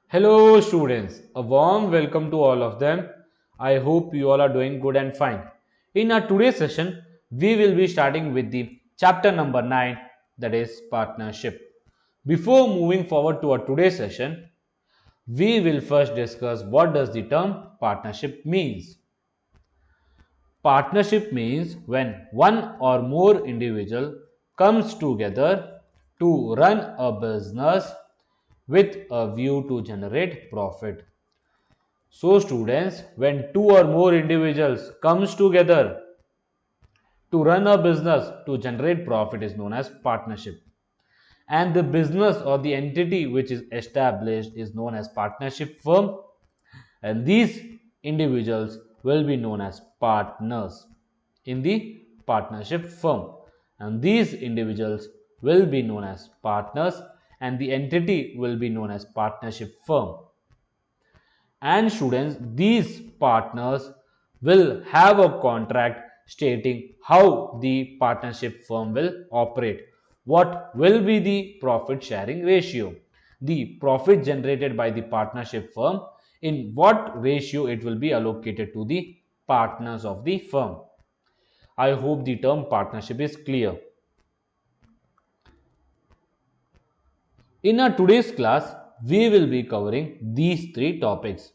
Hello students, a warm welcome to all of them. I hope you all are doing good and fine. In our today's session, we will be starting with the chapter number 9, that is partnership. Before moving forward to our today's session, we will first discuss what does the term partnership means. Partnership means when one or more individual comes together to run a business with a view to generate profit. So students, when two or more individuals comes together to run a business to generate profit is known as partnership. And the business or the entity which is established is known as partnership firm, and these individuals will be known as partners in the partnership firm, and these individuals will be known as partners and the entity will be known as partnership firm. And students, these partners will have a contract stating how the partnership firm will operate, what will be the profit sharing ratio, the profit generated by the partnership firm, in what ratio it will be allocated to the partners of the firm. I hope the term partnership is clear. In our today's class, we will be covering these three topics.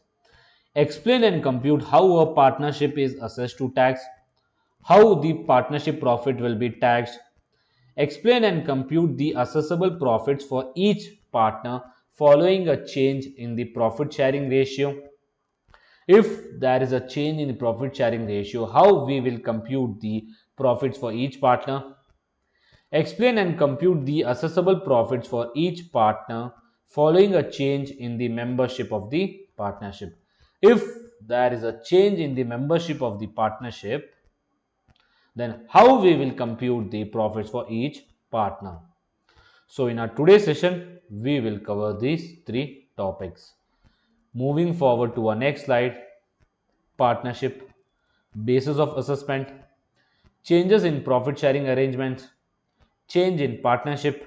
Explain and compute how a partnership is assessed to tax, how the partnership profit will be taxed. Explain and compute the assessable profits for each partner following a change in the profit sharing ratio. If there is a change in the profit sharing ratio, how we will compute the profits for each partner. Explain and compute the assessable profits for each partner following a change in the membership of the partnership. If there is a change in the membership of the partnership, then how we will compute the profits for each partner. So in our today's session, we will cover these three topics. Moving forward to our next slide, partnership, basis of assessment, changes in profit sharing arrangements, change in partnership,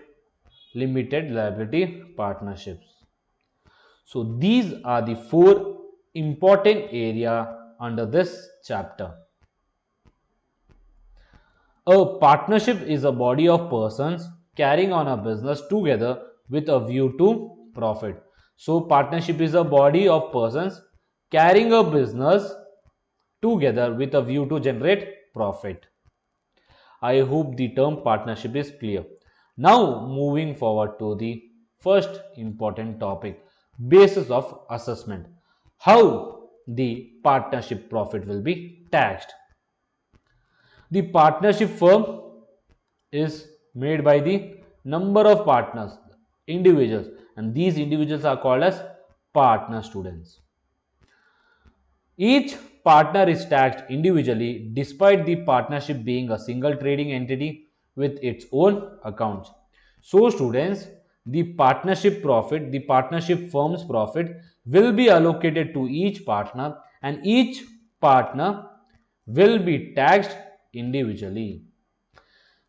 limited liability partnerships. So these are the four important areas under this chapter. A partnership is a body of persons carrying on a business together with a view to profit. So partnership is a body of persons carrying a business together with a view to generate profit. I hope the term partnership is clear. Now moving forward to the first important topic, basis of assessment. How the partnership profit will be taxed. The partnership firm is made by the number of partners, individuals, and these individuals are called as partner students. Each partner is taxed individually despite the partnership being a single trading entity with its own accounts. So students, the partnership profit, the partnership firm's profit will be allocated to each partner and each partner will be taxed individually.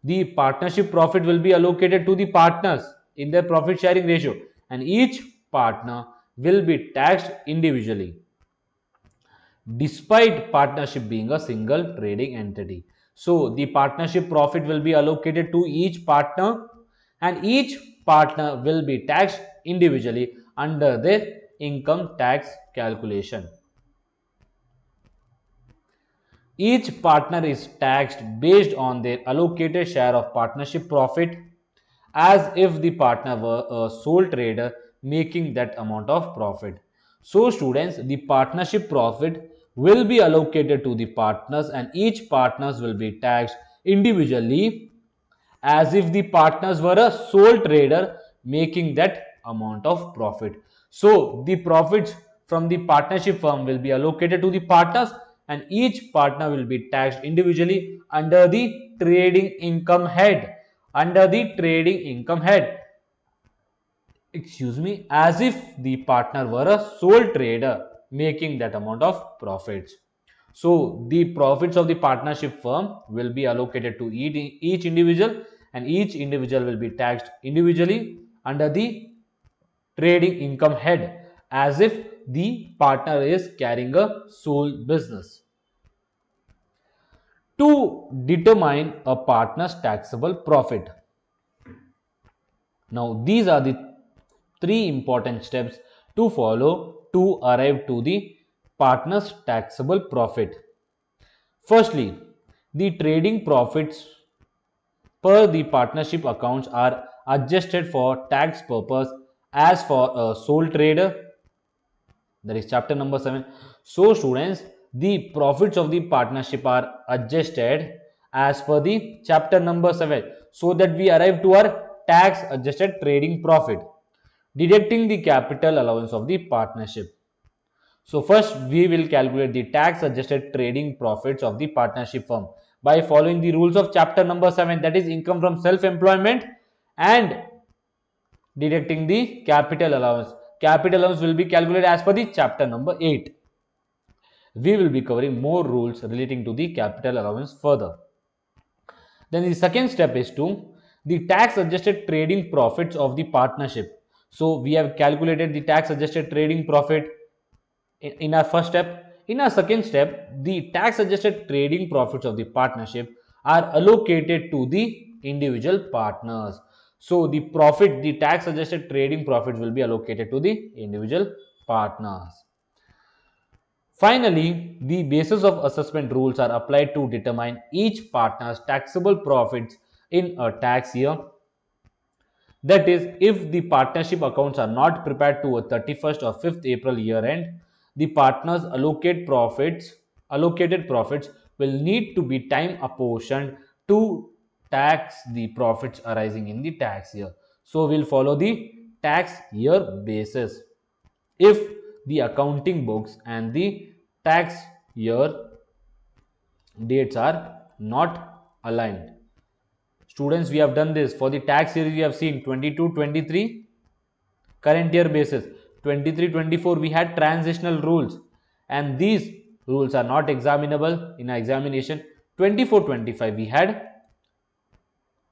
The partnership profit will be allocated to the partners in their profit sharing ratio and each partner will be taxed individually despite partnership being a single trading entity. So the partnership profit will be allocated to each partner and each partner will be taxed individually under their income tax calculation. Each partner is taxed based on their allocated share of partnership profit as if the partner were a sole trader making that amount of profit. So students, the partnership profit will be allocated to the partners and each partners will be taxed individually as if the partners were a sole trader making that amount of profit. So the profits from the partnership firm will be allocated to the partners and each partner will be taxed individually under the trading income head. Under the trading income head, excuse me, as if the partner were a sole trader making that amount of profits. So the profits of the partnership firm will be allocated to each individual and each individual will be taxed individually under the trading income head as if the partner is carrying a sole business. To determine a partner's taxable profit. Now, these are the three important steps to follow to arrive to the partner's taxable profit. Firstly, the trading profits per the partnership accounts are adjusted for tax purpose as for a sole trader. That is chapter number 7. So students, the profits of the partnership are adjusted as per the chapter number 7, so that we arrive to our tax adjusted trading profit, deducting the capital allowance of the partnership. So first we will calculate the tax adjusted trading profits of the partnership firm by following the rules of chapter number 7, that is income from self-employment, and deducting the capital allowance. Capital allowance will be calculated as per the chapter number 8. We will be covering more rules relating to the capital allowance further. Then the second step is to the tax adjusted trading profits of the partnership. So we have calculated the tax adjusted trading profit in our first step. In our second step, the tax adjusted trading profits of the partnership are allocated to the individual partners. So the profit, the tax adjusted trading profit will be allocated to the individual partners. Finally, the basis of assessment rules are applied to determine each partner's taxable profits in a tax year. That is, if the partnership accounts are not prepared to a 31st or 5th April year end, the partners allocated profits will need to be time apportioned to tax the profits arising in the tax year. So we'll follow the tax year basis. If the accounting books and the tax year dates are not aligned. Students, we have done this for the tax year. We have seen 22-23 current year basis, 23-24 we had transitional rules, and these rules are not examinable in our examination. 24-25 we had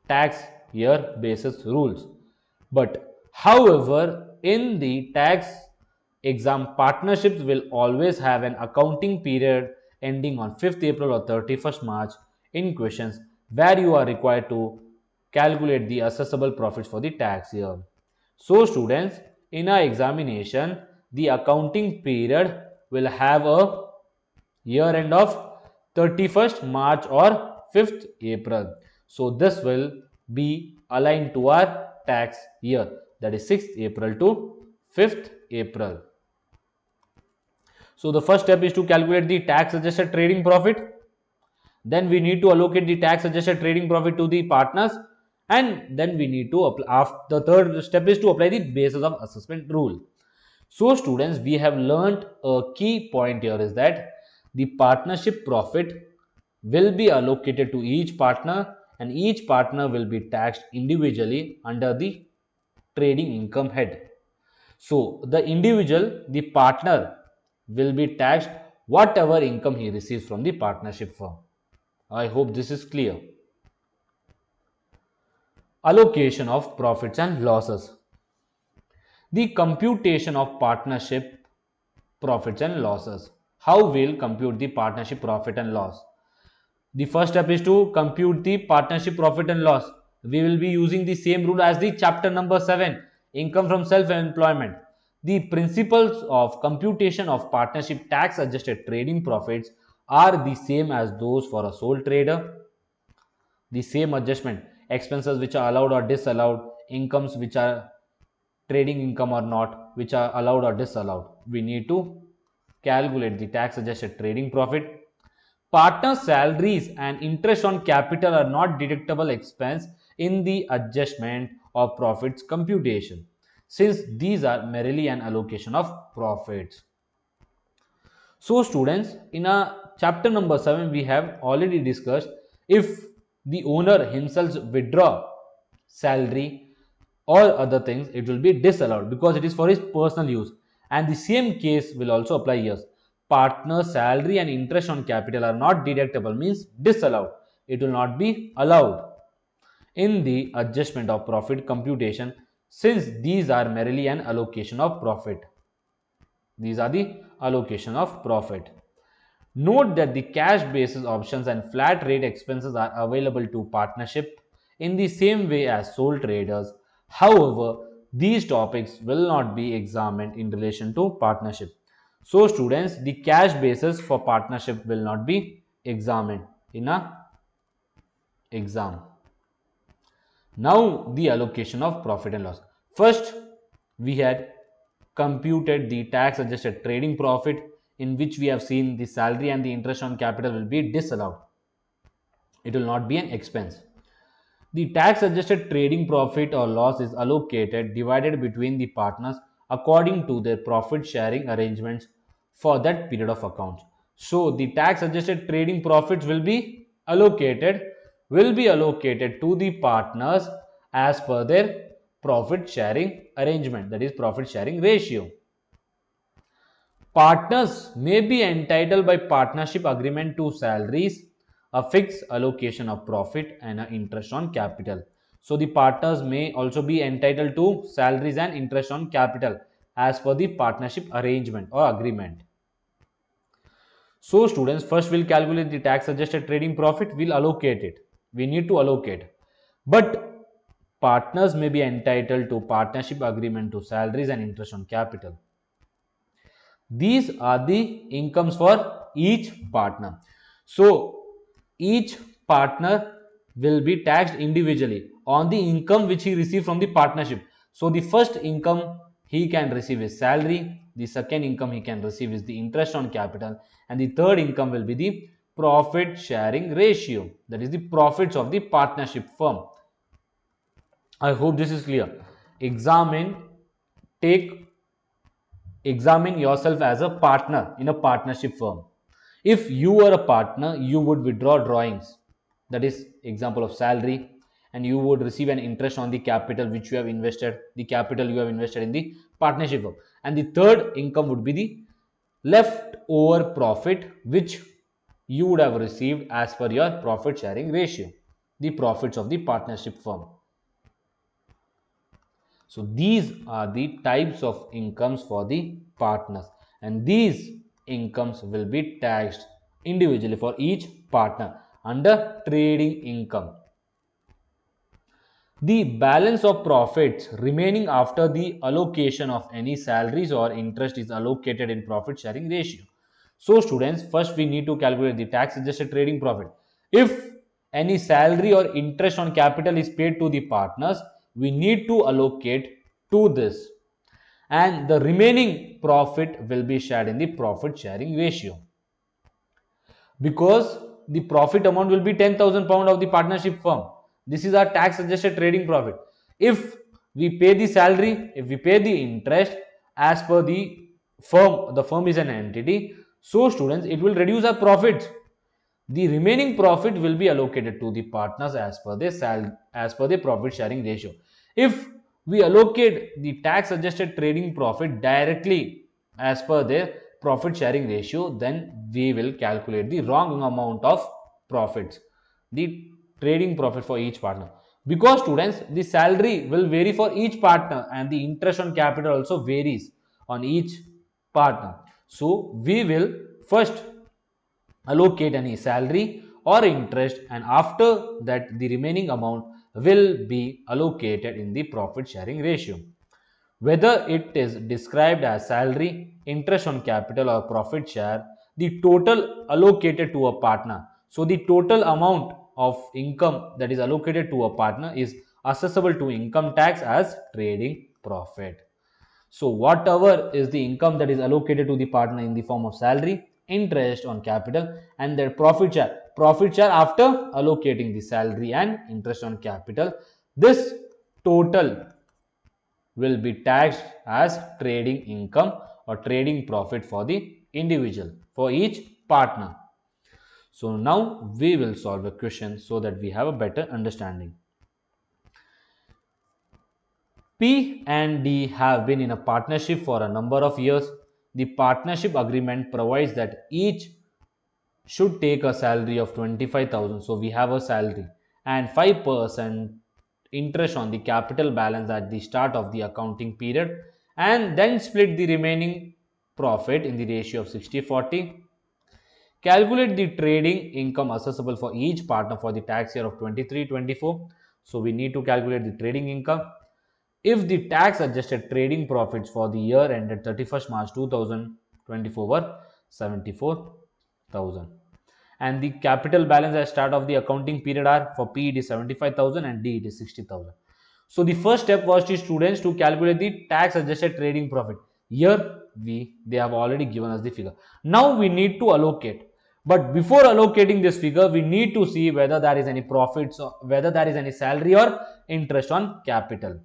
tax year basis rules. But however, in the tax exam, partnerships will always have an accounting period ending on 5th April or 31st March in questions where you are required to calculate the assessable profits for the tax year. So students, in our examination, the accounting period will have a year end of 31st March or 5th April. So this will be aligned to our tax year, that is 6th April to 5th April. So the first step is to calculate the tax adjusted trading profit. Then we need to allocate the tax adjusted trading profit to the partners, and then we need to apply. The third step is to apply the basis of assessment rule. So students, we have learned a key point here is that the partnership profit will be allocated to each partner, and each partner will be taxed individually under the trading income head. So the individual, the partner, will be taxed whatever income he receives from the partnership firm. I hope this is clear. Allocation of profits and losses. The computation of partnership profits and losses. How we'll compute the partnership profit and loss? The first step is to compute the partnership profit and loss. We will be using the same rule as the chapter number 7, income from self-employment. The principles of computation of partnership tax adjusted trading profits are the same as those for a sole trader. The same adjustment, expenses which are allowed or disallowed, incomes which are trading income or not, which are allowed or disallowed. We need to calculate the tax adjusted trading profit. Partner salaries and interest on capital are not deductible expense in the adjustment of profits computation, since these are merely an allocation of profits. So students, in a chapter number 7 we have already discussed, if the owner himself withdraw salary or other things, it will be disallowed because it is for his personal use, and the same case will also apply here. Partner salary and interest on capital are not deductible, means disallowed. It will not be allowed in the adjustment of profit computation, since these are merely an allocation of profit. These are the allocation of profit. Note that the cash basis options and flat rate expenses are available to partnership in the same way as sole traders. However, these topics will not be examined in relation to partnership. So students, the cash basis for partnership will not be examined in a exam. Now the allocation of profit and loss. First, we had computed the tax adjusted trading profit, in which we have seen the salary and the interest on capital will be disallowed. It will not be an expense. The tax adjusted trading profit or loss is allocated divided between the partners according to their profit sharing arrangements for that period of accounts. So the tax adjusted trading profits will be allocated to the partners as per their profit sharing arrangement, that is profit sharing ratio. Partners may be entitled by partnership agreement to salaries, a fixed allocation of profit, and an interest on capital. So the partners may also be entitled to salaries and interest on capital as per the partnership arrangement or agreement. So students, first we'll calculate the tax adjusted trading profit, we'll allocate it. We need to allocate. But partners may be entitled to partnership agreement to salaries and interest on capital. These are the incomes for each partner. So each partner will be taxed individually on the income which he received from the partnership. So the first income he can receive is salary, the second income he can receive is the interest on capital, and the third income will be the profit sharing ratio, that is the profits of the partnership firm. I hope this is clear. Take examine yourself as a partner in a partnership firm. If you were a partner, you would withdraw drawings, that is example of salary, and you would receive an interest on the capital which you have invested, the capital you have invested in the partnership firm. And the third income would be the leftover profit which you would have received as per your profit sharing ratio, the profits of the partnership firm. So these are the types of incomes for the partners, and these incomes will be taxed individually for each partner under trading income. The balance of profits remaining after the allocation of any salaries or interest is allocated in profit sharing ratio. So students, first we need to calculate the tax adjusted trading profit. If any salary or interest on capital is paid to the partners, we need to allocate to this, and the remaining profit will be shared in the profit sharing ratio, because the profit amount will be 10,000 pound of the partnership firm. This is our tax adjusted trading profit. If we pay the salary, if we pay the interest as per the firm is an entity, so students, it will reduce our profits. The remaining profit will be allocated to the partners as per the profit sharing ratio. If we allocate the tax adjusted trading profit directly as per their profit sharing ratio, then we will calculate the wrong amount of profits, the trading profit for each partner, because students, the salary will vary for each partner and the interest on capital also varies on each partner. So we will first allocate any salary or interest, and after that the remaining amount will be allocated in the profit sharing ratio. Whether it is described as salary, interest on capital, or profit share, the total allocated to a partner. So the total amount of income that is allocated to a partner is accessible to income tax as trading profit. So whatever is the income that is allocated to the partner in the form of salary, interest on capital, and their profit share after allocating the salary and interest on capital, this total will be taxed as trading income or trading profit for the individual, for each partner. So now we will solve a question so that we have a better understanding. P and D have been in a partnership for a number of years. The partnership agreement provides that each should take a salary of 25,000. So we have a salary and 5% interest on the capital balance at the start of the accounting period, and then split the remaining profit in the ratio of 60-40. Calculate the trading income assessable for each partner for the tax year of 23-24. So we need to calculate the trading income. If the tax adjusted trading profits for the year ended 31st March 2024 were 74,000 and the capital balance at start of the accounting period are for P it is 75,000 and D it is 60,000. So the first step was to students to calculate the tax adjusted trading profit. Here they have already given us the figure. Now we need to allocate. But before allocating this figure, we need to see whether there is any profits or whether there is any salary or interest on capital.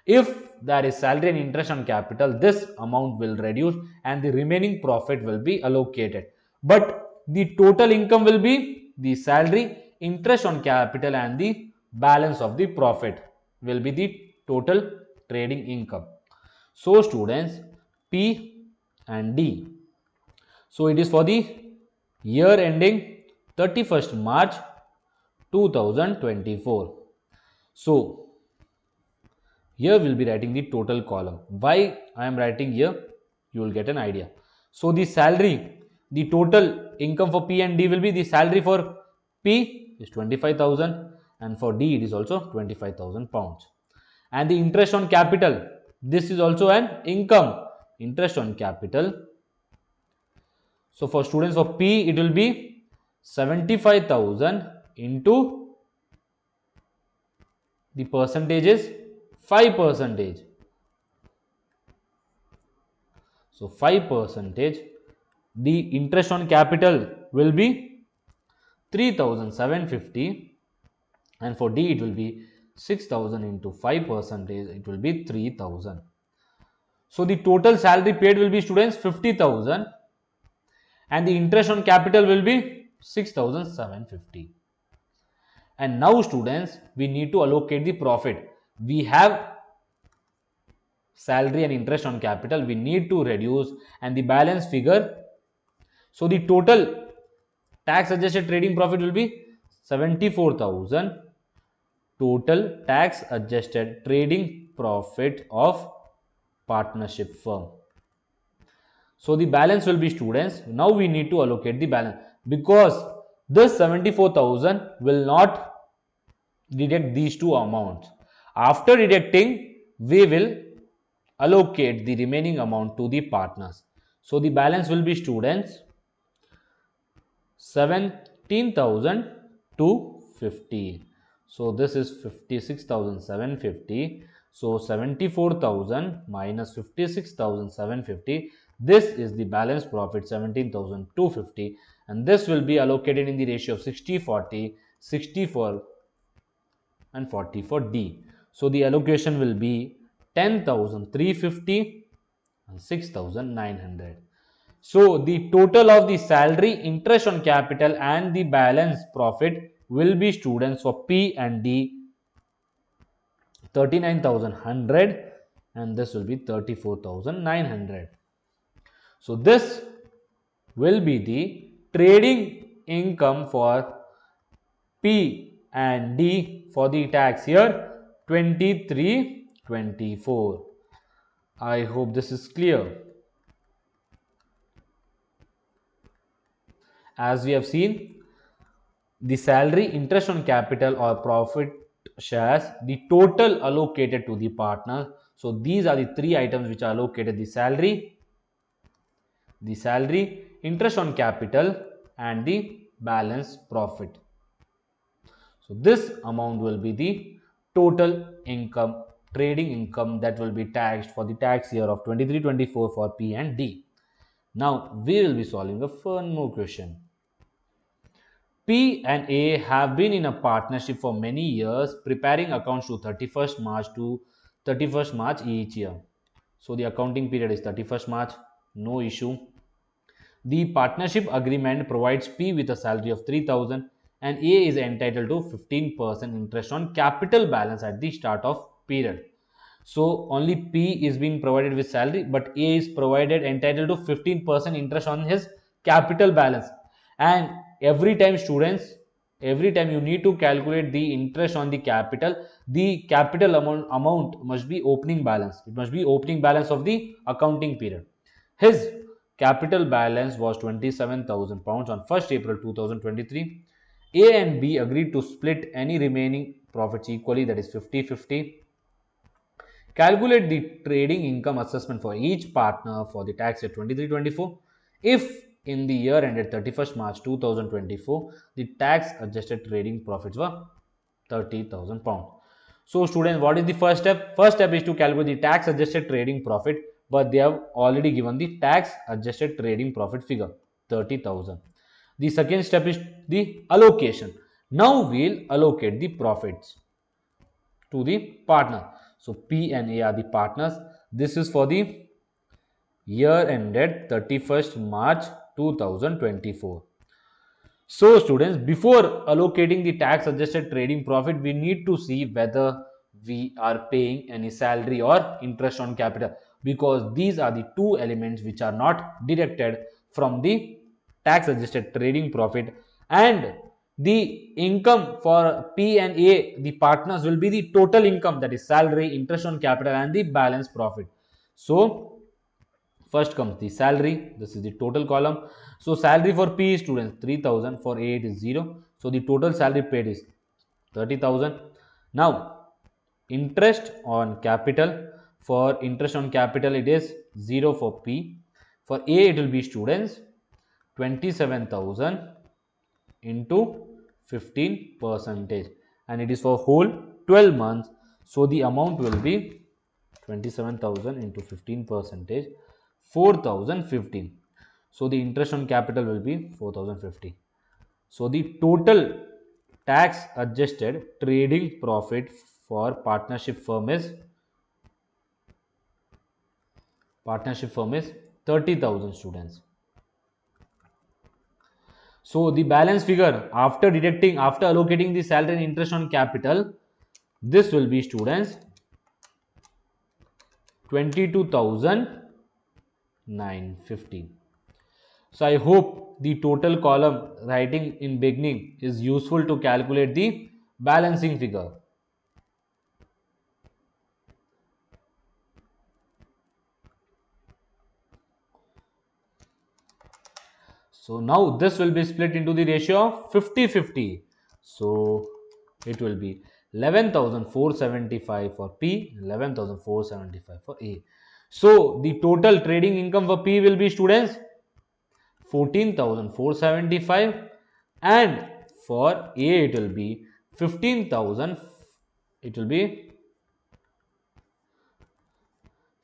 If there is salary and interest on capital, this amount will reduce and the remaining profit will be allocated. But the total income will be the salary, interest on capital and the balance of the profit will be the total trading income. So students, P and D. So it is for the year ending 31st March 2024. So here we will be writing the total column. Why I am writing here? You will get an idea. So the salary, the total income for P and D will be the salary for P is 25,000 and for D it is also 25,000 pounds. And the interest on capital, this is also an income, interest on capital. So for students of P it will be 75,000 into the percentage is 5%. So 5%. The interest on capital will be 3,750 and for D it will be 6,000 into 5%, it will be 3,000. So the total salary paid will be students 50,000 and the interest on capital will be 6,750. And now students, we need to allocate the profit. We have salary and interest on capital, we need to reduce and the balance figure. So the total tax adjusted trading profit will be 74,000. Total tax adjusted trading profit of partnership firm. So the balance will be students. Now we need to allocate the balance because this 74,000 will not deduct these two amounts. After deducting, we will allocate the remaining amount to the partners. So the balance will be students 17,250. So this is 56,750. So 74,000 minus 56,750. This is the balance profit 17,250 and this will be allocated in the ratio of 60-40, 64 and 40 for D. So the allocation will be 10,350 and 6,900. So the total of the salary, interest on capital and the balance profit will be students for P and D 39,100 and this will be 34,900. So this will be the trading income for P and D for the tax year 23-24. I hope this is clear. As we have seen, the salary, interest on capital or profit shares, the total allocated to the partner. So these are the three items which are allocated: the salary, interest on capital and the balance profit. So this amount will be the total income, trading income that will be taxed for the tax year of 23-24 for P and D. Now we will be solving one more question. P and A have been in a partnership for many years, preparing accounts to 31st March each year. So the accounting period is 31st March, no issue. The partnership agreement provides P with a salary of 3,000 and A is entitled to 15% interest on capital balance at the start of period. So only P is being provided with salary, but A is provided entitled to 15% interest on his capital balance. And every time students, every time you need to calculate the interest on the capital amount must be opening balance. It must be opening balance of the accounting period. His capital balance was £27,000 on 1st April 2023. A and B agreed to split any remaining profits equally, that is 50-50. Calculate the trading income assessment for each partner for the tax year 23-24. If in the year ended 31st March 2024, the tax adjusted trading profits were £30,000. So students, what is the first step? First step is to calculate the tax adjusted trading profit, but they have already given the tax adjusted trading profit figure 30,000. The second step is the allocation. Now we'll allocate the profits to the partner. So P and A are the partners. This is for the year ended 31st March 2024. So students, before allocating the tax adjusted trading profit, we need to see whether we are paying any salary or interest on capital, because these are the two elements which are not deducted from the tax adjusted trading profit, and the income for P and A, the partners, will be the total income, that is salary, interest on capital and the balance profit. So first comes the salary. This is the total column. So salary for P students 3000, for A it is 0. So the total salary paid is 30,000. Now interest on capital, for interest on capital it is 0 for P. For A it will be students 27,000 into 15 percentage, and it is for whole 12 months. So the amount will be 27,000 into 15 percentage, 4,015. So the interest on capital will be 4,050. So the total tax adjusted trading profit for partnership firm is 30,000 students. So the balance figure after allocating the salary and interest on capital, this will be students 22,950. So I hope the total column writing in beginning is useful to calculate the balancing figure. So now this will be split into the ratio of 50-50. So it will be 11,475 for P, 11,475 for A. So the total trading income for P will be students 14,475, and for A it will be 15,000. It will be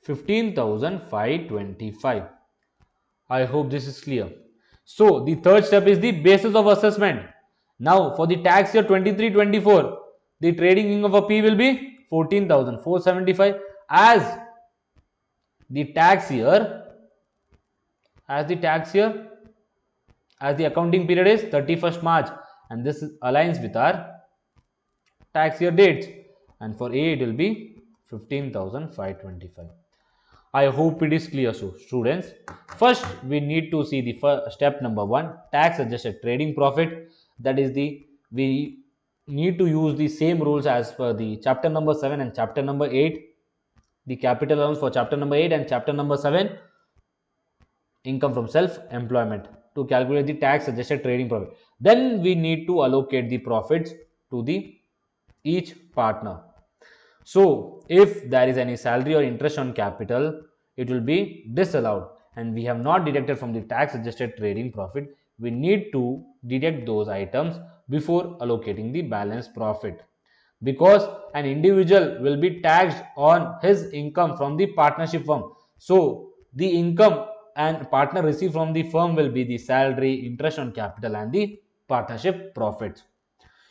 15,525. I hope this is clear. So the third step is the basis of assessment. Now for the tax year 23-24, the trading income of P will be 14,475 as the tax year, as the accounting period is 31st March, and this aligns with our tax year dates, and for A it will be 15,525. I hope it is clear. So students, first we need to see the first step number 1, tax adjusted trading profit. That is we need to use the same rules as per the chapter number 7 and chapter number 8. The capital allowance for chapter number 8 and chapter number 7, income from self-employment, to calculate the tax adjusted trading profit. Then we need to allocate the profits to the each partner. So if there is any salary or interest on capital, it will be disallowed, and we have not deducted from the tax adjusted trading profit. We need to deduct those items before allocating the balance profit, because an individual will be taxed on his income from the partnership firm. So the income and partner receive from the firm will be the salary, interest on capital and the partnership profits.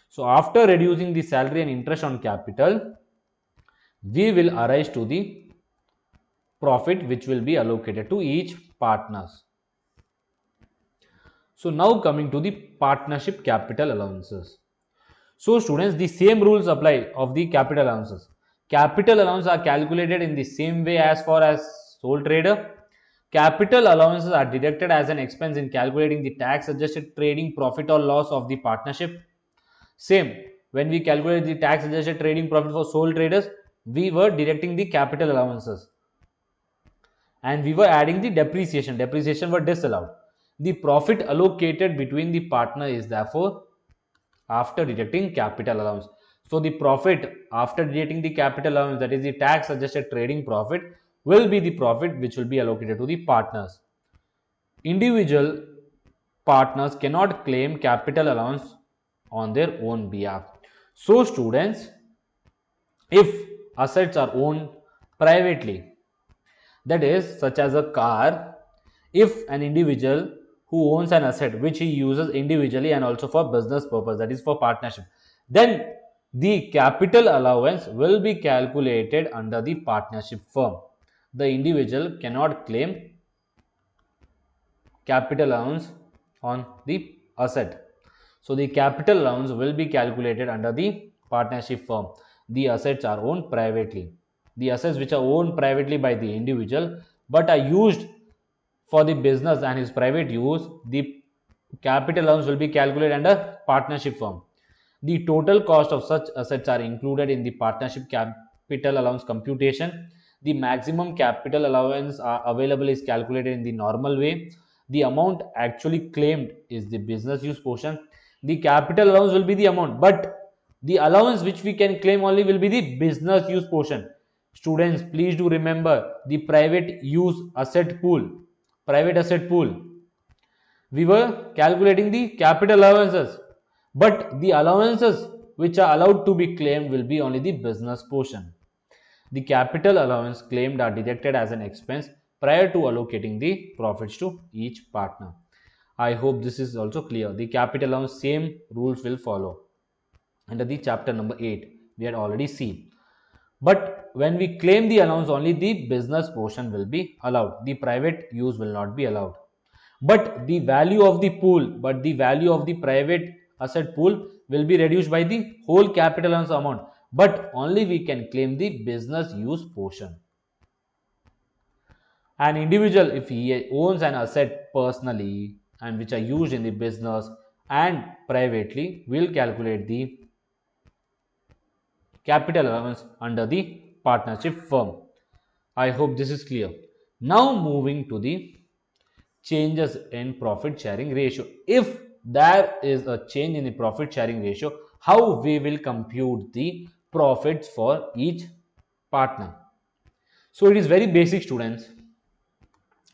So after reducing the salary and interest on capital, we will arrive to the profit which will be allocated to each partners. So now coming to the partnership capital allowances. So students, the same rules apply of the capital allowances. Capital allowances are calculated in the same way as far as sole trader. Capital allowances are deducted as an expense in calculating the tax adjusted trading profit or loss of the partnership. Same, when we calculate the tax adjusted trading profit for sole traders, we were deducting the capital allowances. and we were adding the depreciation. Depreciation were disallowed. The profit allocated between the partner is therefore after deducting capital allowance. So the profit after deducting the capital allowance, that is the tax adjusted trading profit, will be the profit which will be allocated to the partners. Individual partners cannot claim capital allowance on their own behalf. So students, if assets are owned privately, that is such as a car, if an individual who owns an asset which he uses individually and also for business purpose, that is for partnership, then the capital allowance will be calculated under the partnership firm. The individual cannot claim capital allowance on the asset. So the capital allowance will be calculated under the partnership firm. The assets are owned privately. The assets which are owned privately by the individual but are used for the business and his private use, the capital allowance will be calculated under partnership firm. The total cost of such assets are included in the partnership capital allowance computation. The maximum capital allowance available is calculated in the normal way. The amount actually claimed is the business use portion. The capital allowance will be the amount, but the allowance which we can claim only will be the business use portion. Students, please do remember the private use asset pool. Private asset pool, we were calculating the capital allowances, but the allowances which are allowed to be claimed will be only the business portion. The capital allowance claimed are deducted as an expense prior to allocating the profits to each partner. I hope this is also clear. The capital allowance, same rules will follow. Under the chapter number 8, we had already seen. But when we claim the allowance, only the business portion will be allowed. The private use will not be allowed. But the value of the private asset pool will be reduced by the whole capital allowance amount. But only we can claim the business use portion. An individual, if he owns an asset personally and which are used in the business and privately, will calculate the capital allowance under the partnership firm. I hope this is clear. Now moving to the changes in profit sharing ratio. If there is a change in the profit sharing ratio, how we will compute the profits for each partner? So it is very basic, students.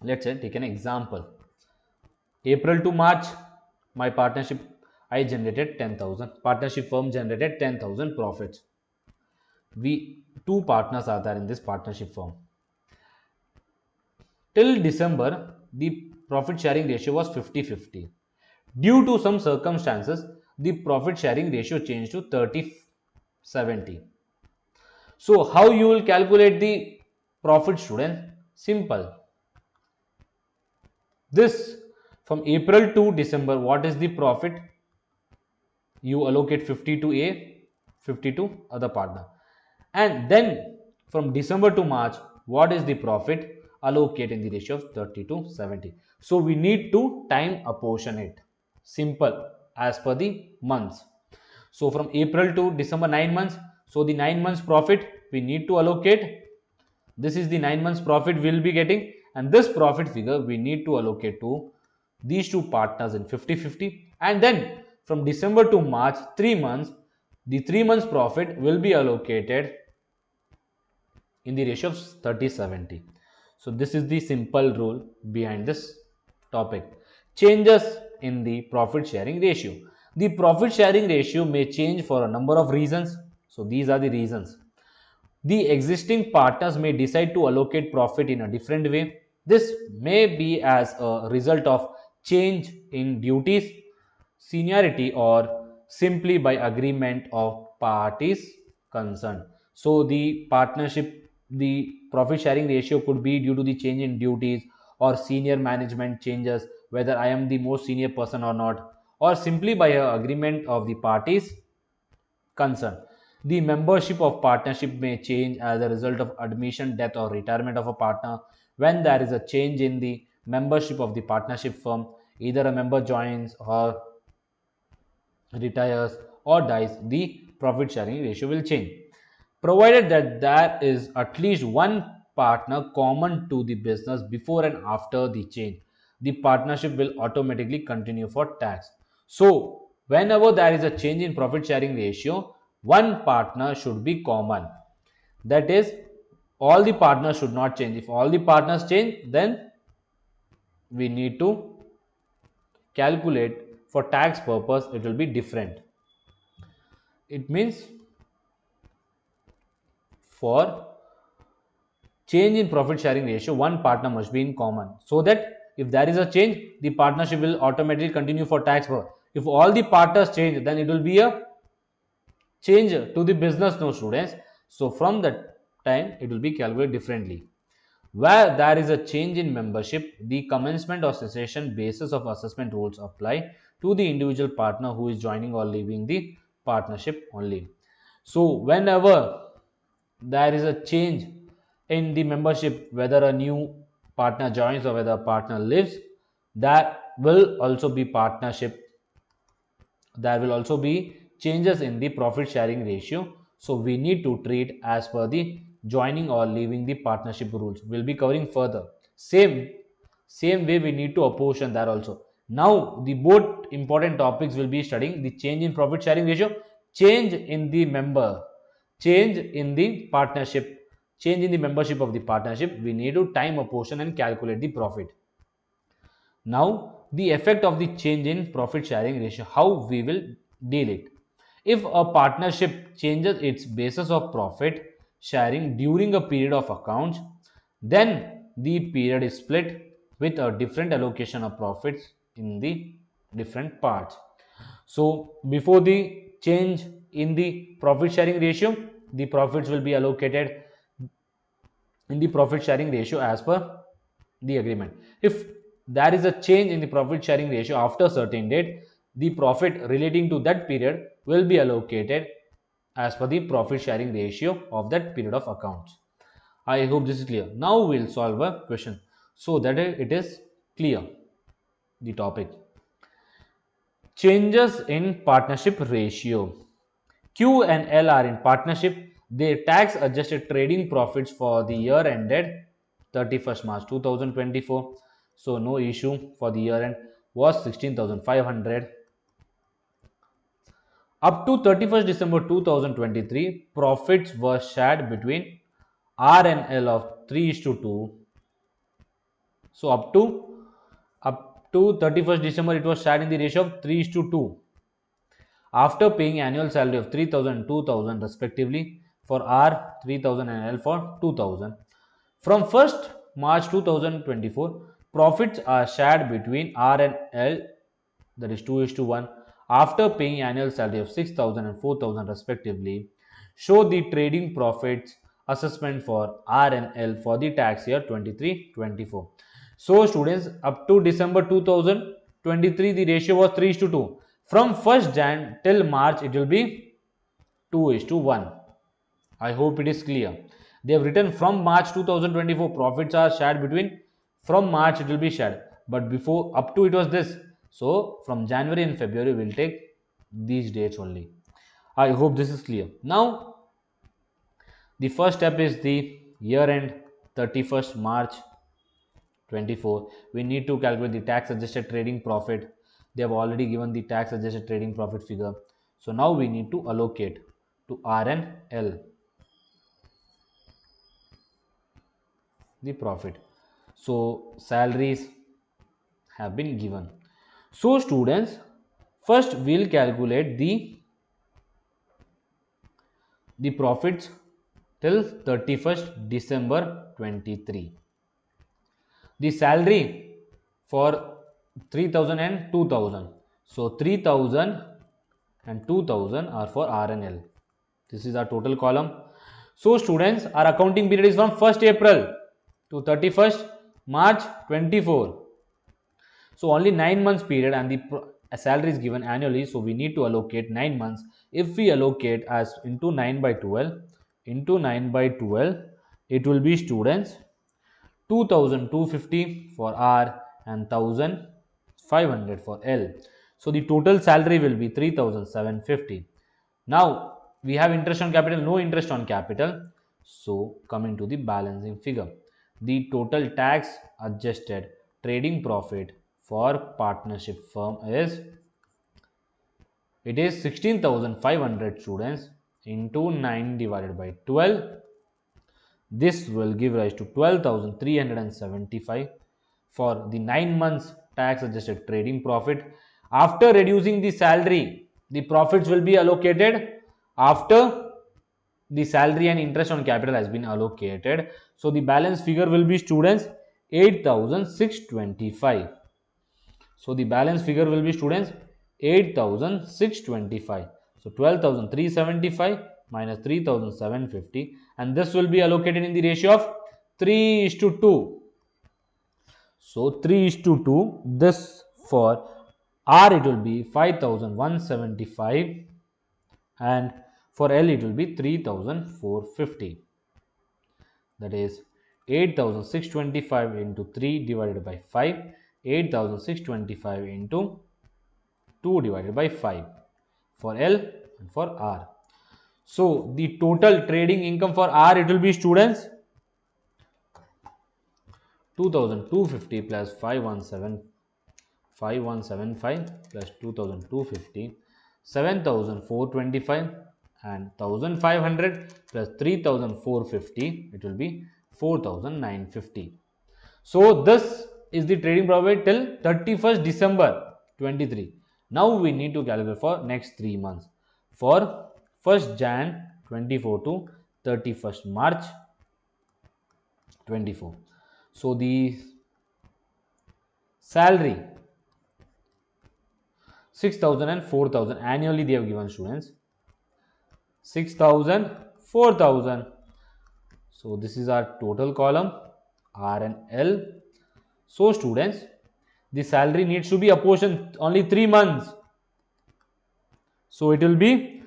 Let's say take an example. April to March, my partnership, I generated 10,000. Partnership firm generated 10,000 profits. We two partners are there in this partnership firm. Till December, the profit sharing ratio was 50-50. Due to some circumstances, the profit sharing ratio changed to 30-70. So how you will calculate the profit, student? Simple. This from April to December, what is the profit? You allocate 50 to A, 50 to other partner. And then from December to March, what is the profit? Allocate in the ratio of 30-70. So we need to time apportion it. Simple, as per the months. So from April to December, 9 months. So the 9 months profit we need to allocate. This is the 9 months profit we will be getting, and this profit figure we need to allocate to these two partners in 50-50. And then from December to March, 3 months, the 3 months profit will be allocated in the ratio of 30-70. So this is the simple rule behind this topic. Changes in the profit sharing ratio. The profit sharing ratio may change for a number of reasons. So these are the reasons. The existing partners may decide to allocate profit in a different way. This may be as a result of change in duties, seniority, or simply by agreement of parties concerned. So the partnership, the profit sharing ratio could be due to the change in duties or senior management changes, whether I am the most senior person or not, or simply by a agreement of the parties concerned. The membership of partnership may change as a result of admission, death, or retirement of a partner. When there is a change in the membership of the partnership firm, either a member joins or retires or dies, the profit sharing ratio will change. Provided that there is at least one partner common to the business before and after the change, the partnership will automatically continue for tax. So, whenever there is a change in profit sharing ratio, one partner should be common. That is, all the partners should not change. If all the partners change, then we need to calculate for tax purpose, it will be different. It means for change in profit sharing ratio, one partner must be in common, so that if there is a change, the partnership will automatically continue for tax purpose. If all the partners change, then it will be a change to the business, no students. So from that time, it will be calculated differently. Where there is a change in membership, the commencement or cessation basis of assessment rules apply to the individual partner who is joining or leaving the partnership only. So whenever there is a change in the membership, whether a new partner joins or whether a partner leaves, that will also be partnership. There will also be changes in the profit sharing ratio. So we need to treat as per the joining or leaving the partnership rules. We'll be covering further. Same way we need to apportion there also. Now the both important topics will be studying the change in profit sharing ratio, change in the member, change in the partnership, change in the membership of the partnership. We need to time apportion and calculate the profit. Now, the effect of the change in profit sharing ratio, how we will deal it. If a partnership changes its basis of profit sharing during a period of accounts, then the period is split with a different allocation of profits in the different parts. So, before the change in the profit sharing ratio, the profits will be allocated in the profit sharing ratio as per the agreement. If there is a change in the profit sharing ratio after a certain date, the profit relating to that period will be allocated as per the profit sharing ratio of that period of accounts. I hope this is clear. Now we'll solve a question so that it is clear, the topic. Changes in partnership ratio. Q and L are in partnership. Their tax adjusted trading profits for the year ended 31st March 2024. So no issue for the year end was 16,500. Up to 31st December 2023, profits were shared between R and L of 3:2. So up to 31st December, it was shared in the ratio of 3:2. After paying annual salary of 3,000 and 2,000 respectively for R 3,000 and L for 2,000. From 1st March 2024, profits are shared between R and L, that is 2:1, after paying annual salary of 6,000 and 4,000 respectively. Show the trading profits assessment for R and L for the tax year 23-24. So students, up to December 2023, the ratio was 3:2. From 1st Jan till March, it will be 2:1. I hope it is clear. They have written from March 2024, profits are shared between, from March it will be shared. But before, up to it was this. So from January and February, we will take these dates only. I hope this is clear. Now, the first step is the year end 31st March 24. We need to calculate the tax adjusted trading profit. They have already given the tax adjusted trading profit figure. So now we need to allocate to R and L the profit. So salaries have been given. So students, first we'll calculate the profits till 31st December 23. The salary for 3,000 and 2,000. So 3,000 and 2,000 are for R and L. This is our total column. So students, our accounting period is from 1st April to 31st March 24. So only 9 months period, and the salary is given annually. So we need to allocate 9 months. If we allocate as into 9 by 12, it will be students 2,250 for R and 1,500 for L. So the total salary will be 3,750. Now we have interest on capital, no interest on capital. So coming to the balancing figure, the total tax adjusted trading profit for partnership firm is, it is 16,500 students into 9 divided by 12. This will give rise to 12,375 for the 9 months tax adjusted trading profit. After reducing the salary, the profits will be allocated after the salary and interest on capital has been allocated. So the balance figure will be, students, 8,625. So the balance figure will be, students, 8,625. So 12,375 minus 3,750, and this will be allocated in the ratio of 3:2. So 3:2. This for R it will be 5,175, and for L it will be 3,450. That is 8,625 into 3 divided by 5, 8,625 into 2 divided by 5 for L and for R. So the total trading income for R, it will be, students, 2,250 plus 5175 plus 2,250, 7,425, and 1,500 plus 3,450, it will be 4,950. So this is the trading profit till 31st December 23. Now we need to calculate for next 3 months, for 1st Jan 24 to 31st March 24. So the salary 6,000 and 4,000 annually they have given, students, 6,000, 4,000. So this is our total column R and L. So students, the salary needs to be apportioned only 3 months. So it will be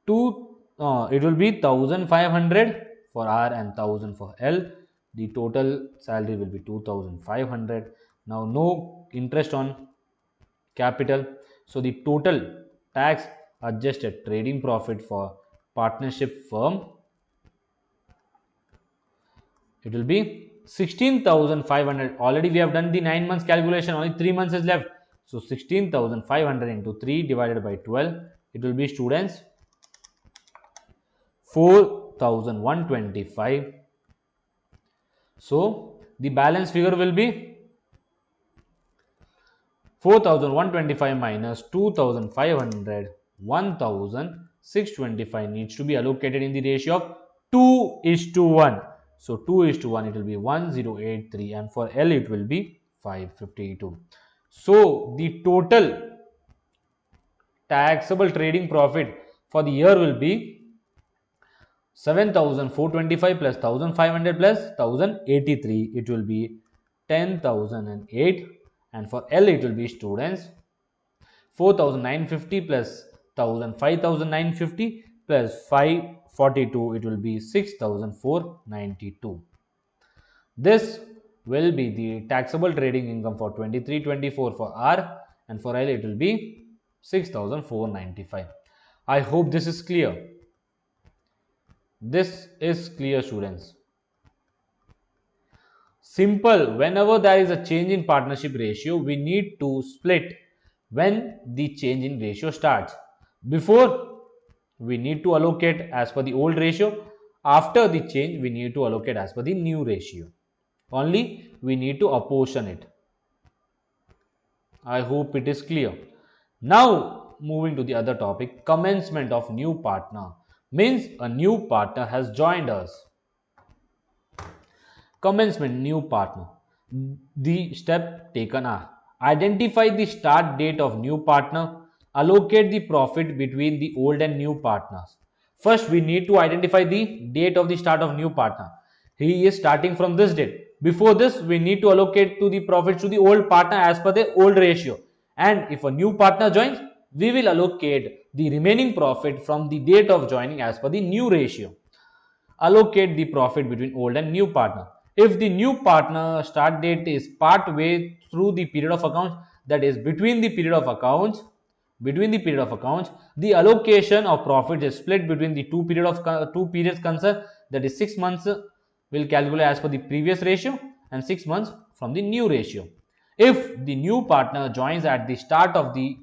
1,500 for R and 1,000 for L. The total salary will be 2,500. Now no interest on capital. So the total tax adjusted trading profit for partnership firm, it will be 16,500. Already we have done the 9 months calculation, only 3 months is left. So 16,500 into 3 divided by 12, it will be, students, 4,125. So the balance figure will be 4,125 minus 2,500, 1,625 needs to be allocated in the ratio of 2:1. So 2:1, it will be 1083, and for L it will be 552. So the total taxable trading profit for the year will be 7,425 plus 1,500 plus 1,083. It will be 10,008, and for L it will be, students, 4,950 plus 5,950 plus 542. It will be 6,492. This will be the taxable trading income for 23-24 for R, and for L it will be 6,495. I hope this is clear. This is clear, students. Simple. Whenever there is a change in partnership ratio, we need to split when the change in ratio starts. Before, we need to allocate as per the old ratio. After the change, we need to allocate as per the new ratio. Only we need to apportion it. I hope it is clear. Now moving to the other topic, commencement of new partner. Means a new partner has joined us. Commencement, new partner. The step taken are: identify the start date of new partner, allocate the profit between the old and new partners. First, we need to identify the date of the start of new partner. He is starting from this date. Before this, we need to allocate to the profits to the old partner as per the old ratio. And if a new partner joins, we will allocate the remaining profit from the date of joining as per the new ratio. Allocate the profit between old and new partner. If the new partner start date is part way through the period of accounts, that is between the period of accounts, the allocation of profit is split between the two periods concerned. that is 6 months will calculate as per the previous ratio and 6 months from the new ratio. If the new partner joins at the start of the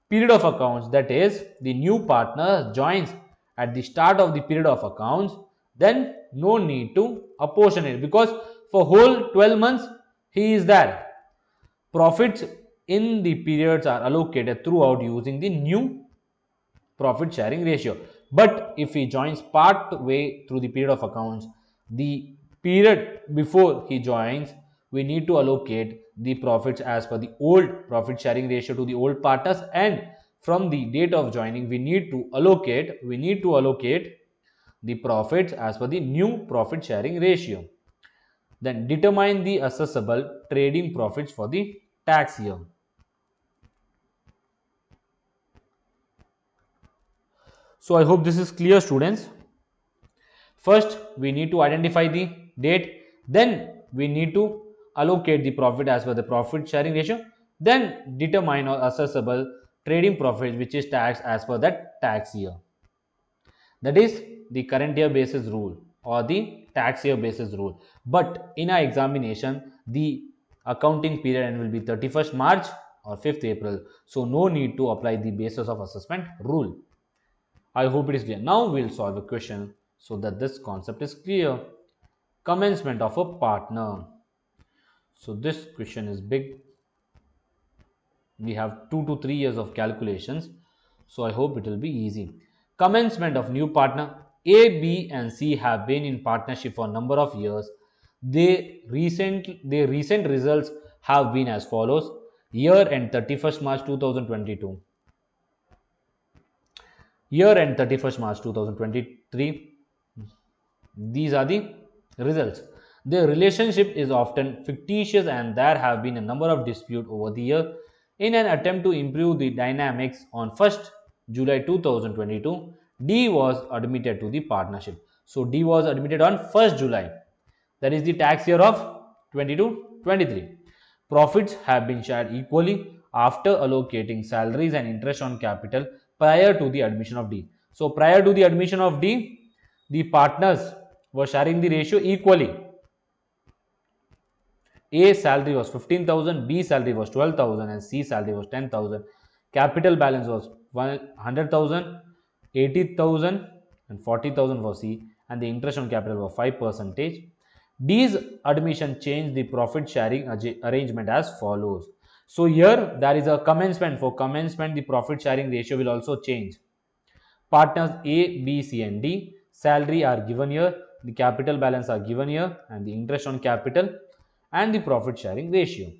period of accounts, that is the new partner joins at the start of the period of accounts, then no need to apportion it, because for whole 12 months he is there. Profits in the periods are allocated throughout using the new profit sharing ratio. But if he joins part way through the period of accounts, the period before he joins, we need to allocate the profits as per the old profit sharing ratio to the old partners, and from the date of joining we need to allocate the profits as per the new profit sharing ratio. Then determine the assessable trading profits for the tax year. So I hope this is clear, students. First, we need to identify the date, then we need to allocate the profit as per the profit sharing ratio, then determine or assessable trading profit which is taxed as per that tax year. That is the current year basis rule or the tax year basis rule. But in our examination, the accounting period end will be 31st March or 5th April. So no need to apply the basis of assessment rule. I hope it is clear. Now we'll solve a question so that this concept is clear. Commencement of a partner. So this question is big. We have 2 to 3 years of calculations. So I hope it will be easy. Commencement of new partner. A, B and C have been in partnership for a number of years. Their recent results have been as follows. Year end 31st March 2022. Year end 31st March 2023. These are the results. Their relationship is often fictitious and there have been a number of disputes over the year. In an attempt to improve the dynamics, on 1st July 2022, D was admitted to the partnership. So D was admitted on 1st July. That is the tax year of 22-23. Profits have been shared equally after allocating salaries and interest on capital prior to the admission of D. So prior to the admission of D, the partners were sharing the ratio equally. A salary was 15,000, B salary was 12,000 and C salary was 10,000. Capital balance was 100,000, 80,000 and 40,000 for C, and the interest on capital was 5%. D's admission changed the profit sharing arrangement as follows. So here there is a commencement. For commencement, the profit sharing ratio will also change. Partners A, B, C and D, salary are given here, the capital balance are given here, and the interest on capital and the profit sharing ratio.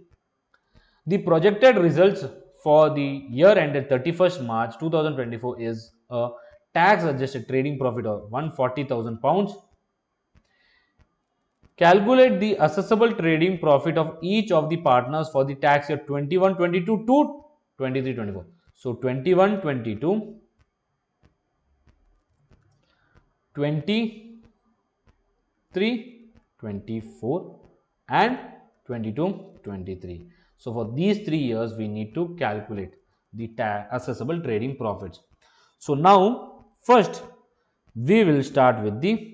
The projected results for the year ended 31st March 2024 is a tax adjusted trading profit of £140,000. Calculate the assessable trading profit of each of the partners for the tax year 21-22 to 23-24. So 21-22, 23-24 and 22-23. So for these 3 years we need to calculate the assessable trading profits. So now first we will start with the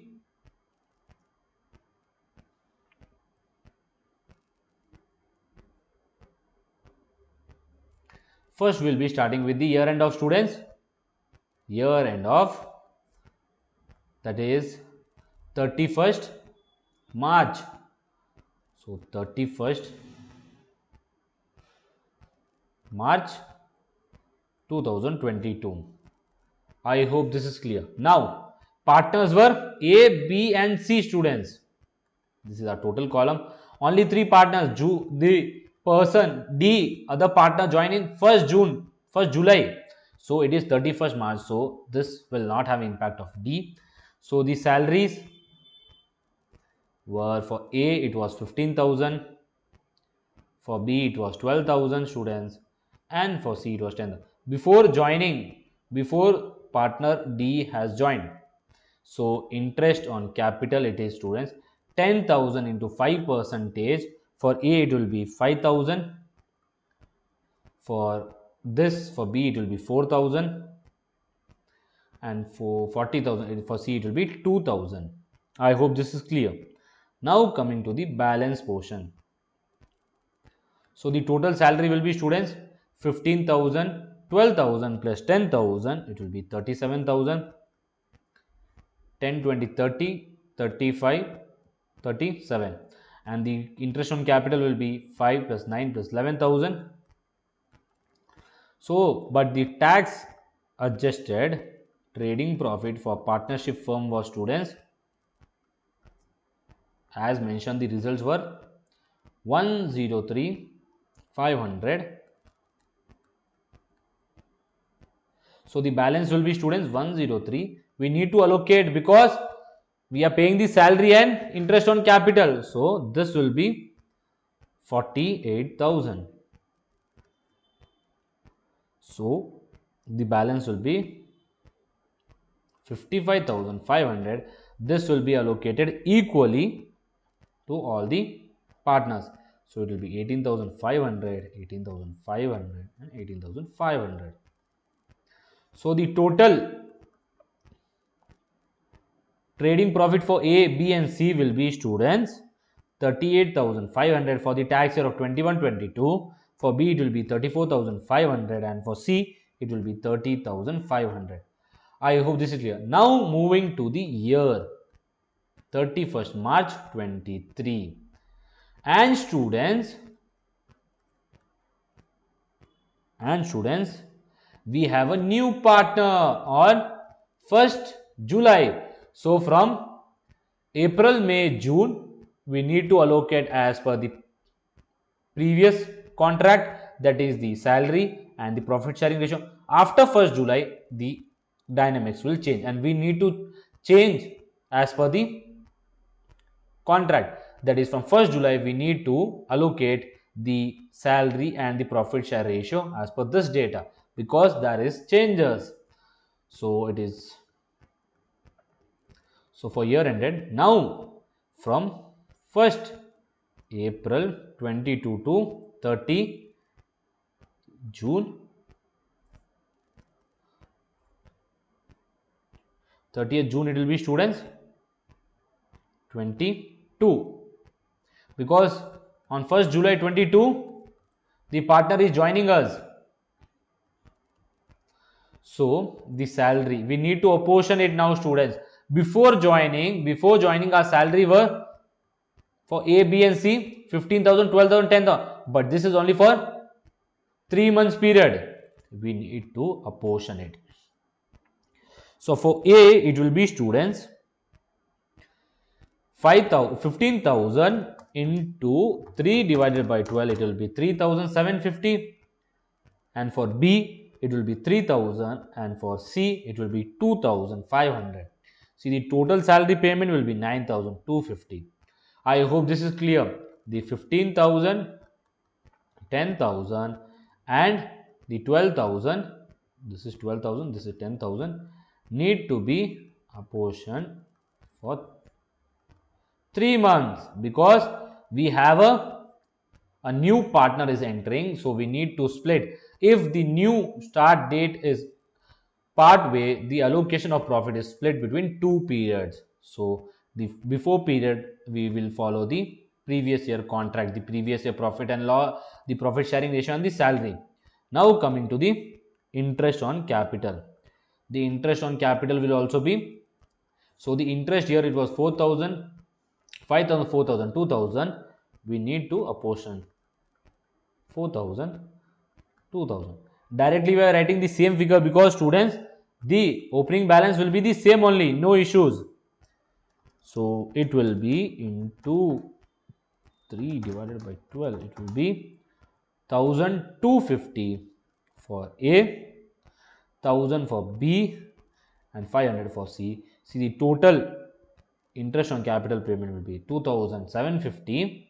First, we'll be starting with the year end of students. Year end of, that is 31st March. So 31st March 2022. I hope this is clear. Now, partners were A, B and C students. This is our total column. Only 3 partners. The person D, other partner, join in 1st July. So it is 31st March. So this will not have impact of D. So the salaries were, for A it was 15,000, for B it was 12,000 students, and for C it was 10,000. Before partner D has joined. So interest on capital, it is students 10,000 into 5%. For A it will be 5,000. For B it will be 4,000, and for 40,000 for C it will be 2,000. I hope this is clear. Now coming to the balance portion. So the total salary will be, students, 15,000, 12,000 plus 10,000, it will be 37,000. 10, 20, 30, 35, 37, and the interest on capital will be 5 plus 9 plus 11,000. So, but the tax adjusted trading profit for partnership firm was, students, as mentioned, the results were 103 500. So the balance will be, students, 103. We need to allocate because we are paying the salary and interest on capital. So this will be 48,000. So the balance will be 55,500. This will be allocated equally to all the partners. So it will be 18,500, 18,500 and 18,500. So the total trading profit for A, B and C will be, students, 38,500 for the tax year of 21-22. For B it will be 34,500 and for C it will be 30,500. I hope this is clear. Now moving to the year 31st March 23. And students, we have a new partner on 1st July. So from April, May, June, we need to allocate as per the previous contract, that is the salary and the profit sharing ratio. After 1st July, the dynamics will change and we need to change as per the contract. That is, from 1st July, we need to allocate the salary and the profit share ratio as per this data because there is changes. So it is, so for year ended, now from 1st April 22 to 30 June 30th June, it will be, students, 22, because on 1st July 22 the partner is joining us. So the salary we need to apportion it now, students. Before joining our salary were for A, B and C 15,000, 12,000, 10,000, but this is only for 3 months period. We need to apportion it. So for A it will be, students, 15,000 into 3 divided by 12, it will be 3,750, and for B it will be 3,000 and for C it will be 2,500. See, the total salary payment will be 9,250. I hope this is clear. The 15,000, 10,000 and the 12,000, this is 12,000, this is 10,000, need to be apportioned for 3 months because we have a new partner is entering, so we need to split. If the new start date is part way, the allocation of profit is split between 2 periods. So the before period we will follow the previous year contract, the previous year profit and loss, the profit sharing ratio and the salary. Now coming to the interest on capital. The interest on capital will also be, so the interest here it was 4,000, 5,000, 4,000, 2,000. We need to apportion 4,000, 2,000. Directly we are writing the same figure because, students, the opening balance will be the same only, no issues. So it will be into 3 divided by 12, it will be 1,250 for A, 1,000 for B and 500 for C. See, the total interest on capital payment will be 2,750.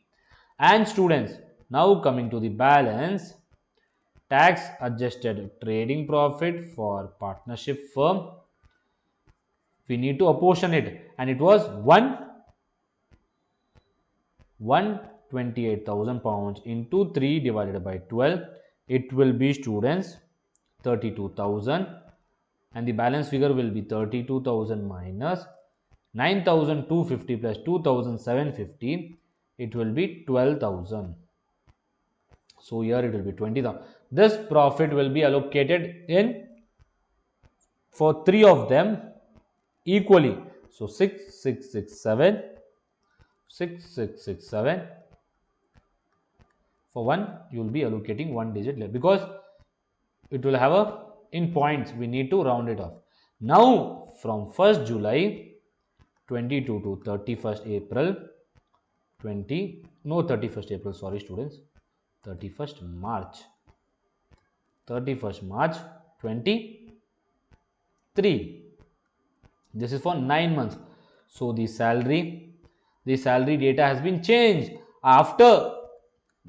And students, now coming to the balance, tax adjusted trading profit for partnership firm, we need to apportion it, and it was 128,000 pounds into 3 divided by 12, it will be, students, 32,000, and the balance figure will be 32,000 minus 9,250 plus 2,750, it will be 12,000. So here it will be 20,000. This profit will be allocated in for three of them equally. So 6,667, 6,667. For one, you will be allocating one digit less because it will have a in points. We need to round it off. Now from 1st July 22 to 31st April 20, no 31st April, sorry students, 31st March, 31st March 23. This is for 9 months. So the salary data has been changed after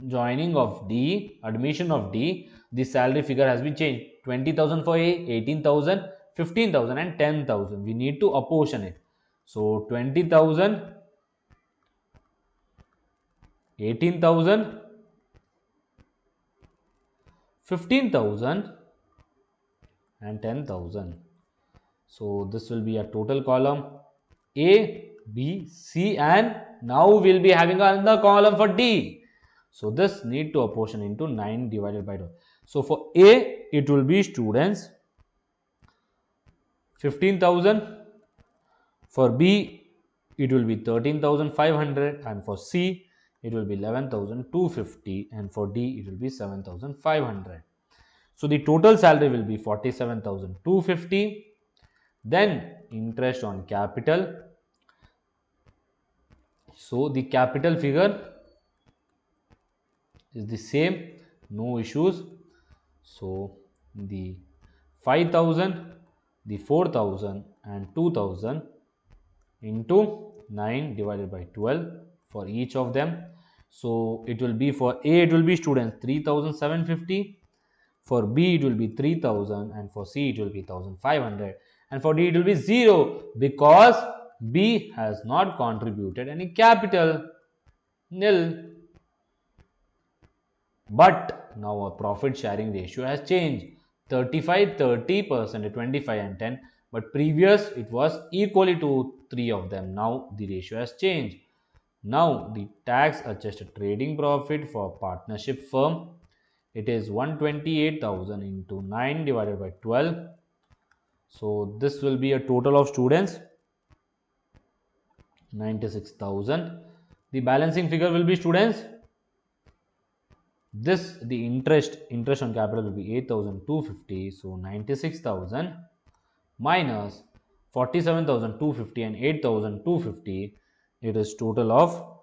joining of D, admission of D. The salary figure has been changed. 20,000 for A, 18,000, 15,000 and 10,000. We need to apportion it. So 20,000, 18,000, 15,000 and 10,000. So this will be a total column A, B, C, and now we'll be having another column for D. So this need to apportion into 9 divided by 12. So for A, it will be students 15,000. For B, it will be 13,500, and for C, it will be 11,250, and for D, it will be 7,500. So the total salary will be 47,250. Then interest on capital. So the capital figure is the same, no issues. So the 5,000, the 4,000 and 2,000 into 9 divided by 12 for each of them. So it will be for A, it will be students 3,750. For B, it will be 3,000, and for C, it will be 1,500, and for D, it will be 0 because B has not contributed any capital, nil. But now our profit sharing ratio has changed. 35, 30%, 25 and 10. But previous it was equally to three of them. Now the ratio has changed. Now the tax adjusted trading profit for partnership firm, it is 128,000 into 9 divided by 12. So this will be a total of students 96,000. The balancing figure will be students, this the interest on capital will be 8,250. So 96,000 minus 47,250 and 8,250, it is total of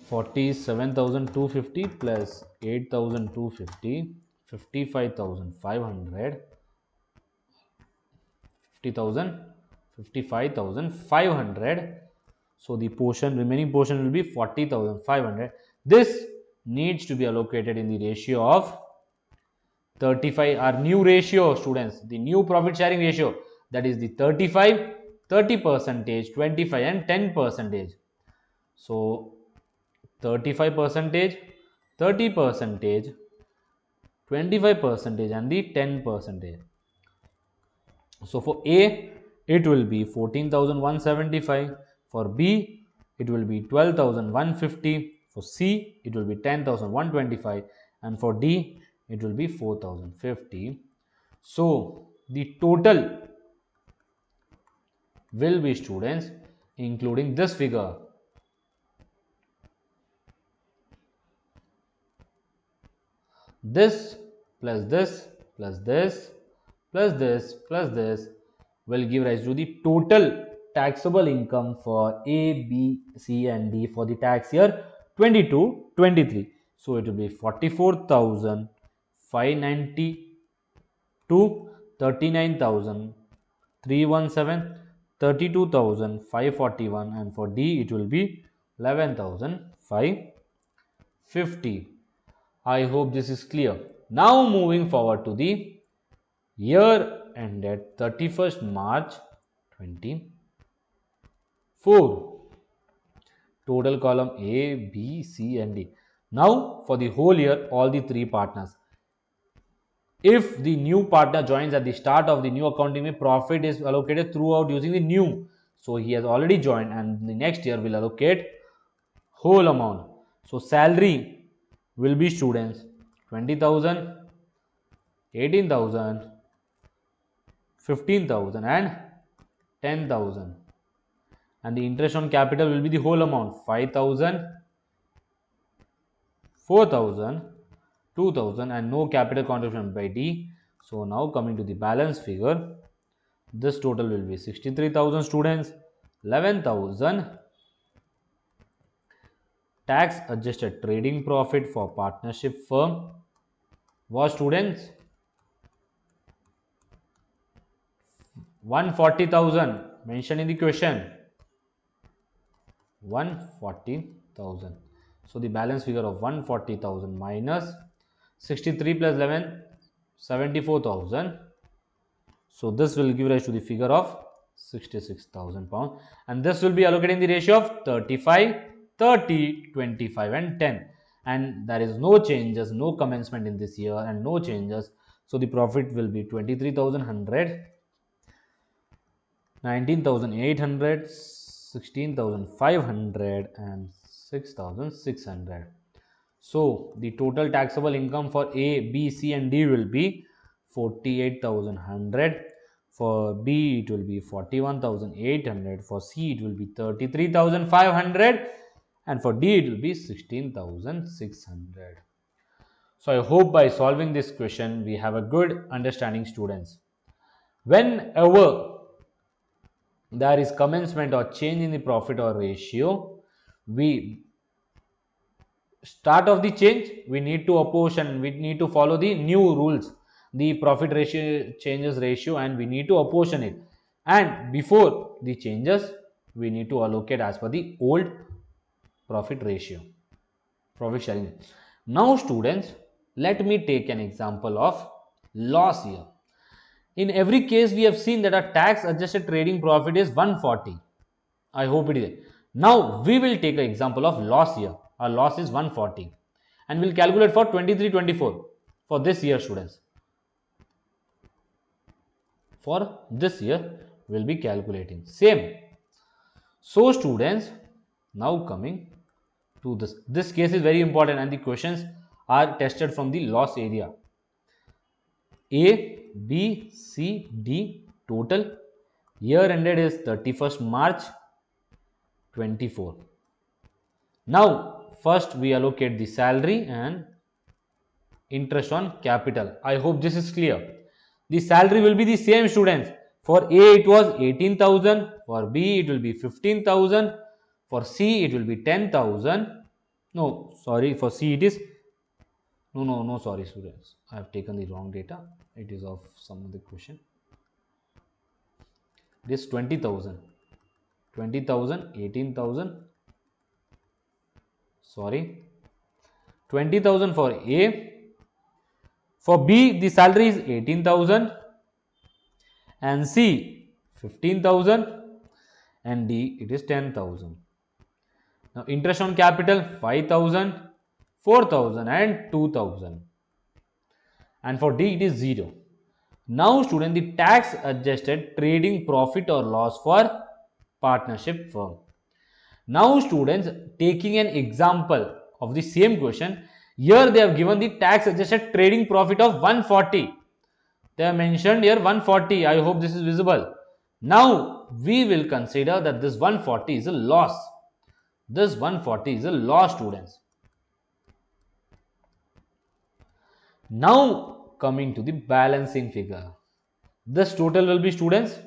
47,250 plus 8,250, 55,500, 50,000, 55,500. So the remaining portion will be 40,500. This needs to be allocated in the ratio of 35, our new ratio students, the new profit sharing ratio, that is the 35, 30%, 25 and 10%. So 35%, 30%, 25% and the 10%. So for A, it will be 14,175. For B, it will be 12,150. For C, it will be 10,125. And for D, it will be 4,050. So the total will be students, including this figure, this plus this plus this plus this plus this will give rise to the total taxable income for A, B, C and D for the tax year 22-23. So it will be 44,592, 39,317, 32,541, and for D it will be 11,550. I hope this is clear. Now moving forward to the year ended 31st March 24. Total column A, B, C and D. Now for the whole year, all the three partners. If the new partner joins at the start of the new accounting year, profit is allocated throughout using the new. So he has already joined, and the next year will allocate whole amount. So salary will be students 20,000, 18,000, 15,000 and 10,000, and the interest on capital will be the whole amount 5,000, 4,000, 2,000 and no capital contribution by D. So now coming to the balance figure, this total will be 63,000 students, 11,000 tax adjusted trading profit for partnership firm was students 140,000 mentioned in the question, 140,000. So the balance figure of 140,000 minus 63 plus 11, 74,000. So this will give rise to the figure of 66,000 pounds, and this will be allocated in the ratio of 35, 30, 25 and 10, and there is no changes, no commencement in this year and no changes. So the profit will be 23,100, 19,800, 16,500 and 6,600. So the total taxable income for A, B, C and D will be 48,100. For B it will be 41,800. For C it will be 33,500. And for D it will be 16,600. So I hope by solving this question we have a good understanding, students. Whenever there is commencement or change in the profit or ratio, we start of the change we need to apportion, we need to follow the new rules, the profit ratio changes ratio, and we need to apportion it, and before the changes we need to allocate as per the old profit ratio, profit sharing. Now students, let me take an example of loss year. In every case we have seen that a tax adjusted trading profit is 140. I hope it is. Now we will take an example of loss year. Our loss is 140 and we'll calculate for 23-24 for this year, students. For this year we'll be calculating same. So students, now coming to this case is very important and the questions are tested from the loss area. A, B, C, D total year ended is 31st March 24. Now first we allocate the salary and interest on capital. I hope this is clear. The salary will be the same, students. For A it was 18,000, for B it will be 15,000, for C it will be 10,000. No, sorry, for C it is no, sorry students, I have taken the wrong data. It is of some other question. It is 20,000, 20,000, 18,000. Sorry, 20,000 for A. For B the salary is 18,000 and C 15,000 and D it is 10,000. Now interest on capital 5,000, 4,000 and 2,000, and for D it is 0. Now student, the tax adjusted trading profit or loss for partnership firm. Now students, taking an example of the same question, here they have given the tax adjusted trading profit of 140. They have mentioned here 140. I hope this is visible. Now we will consider that this 140 is a loss. This 140 is a loss, students. Now coming to the balancing figure. This total will be, students,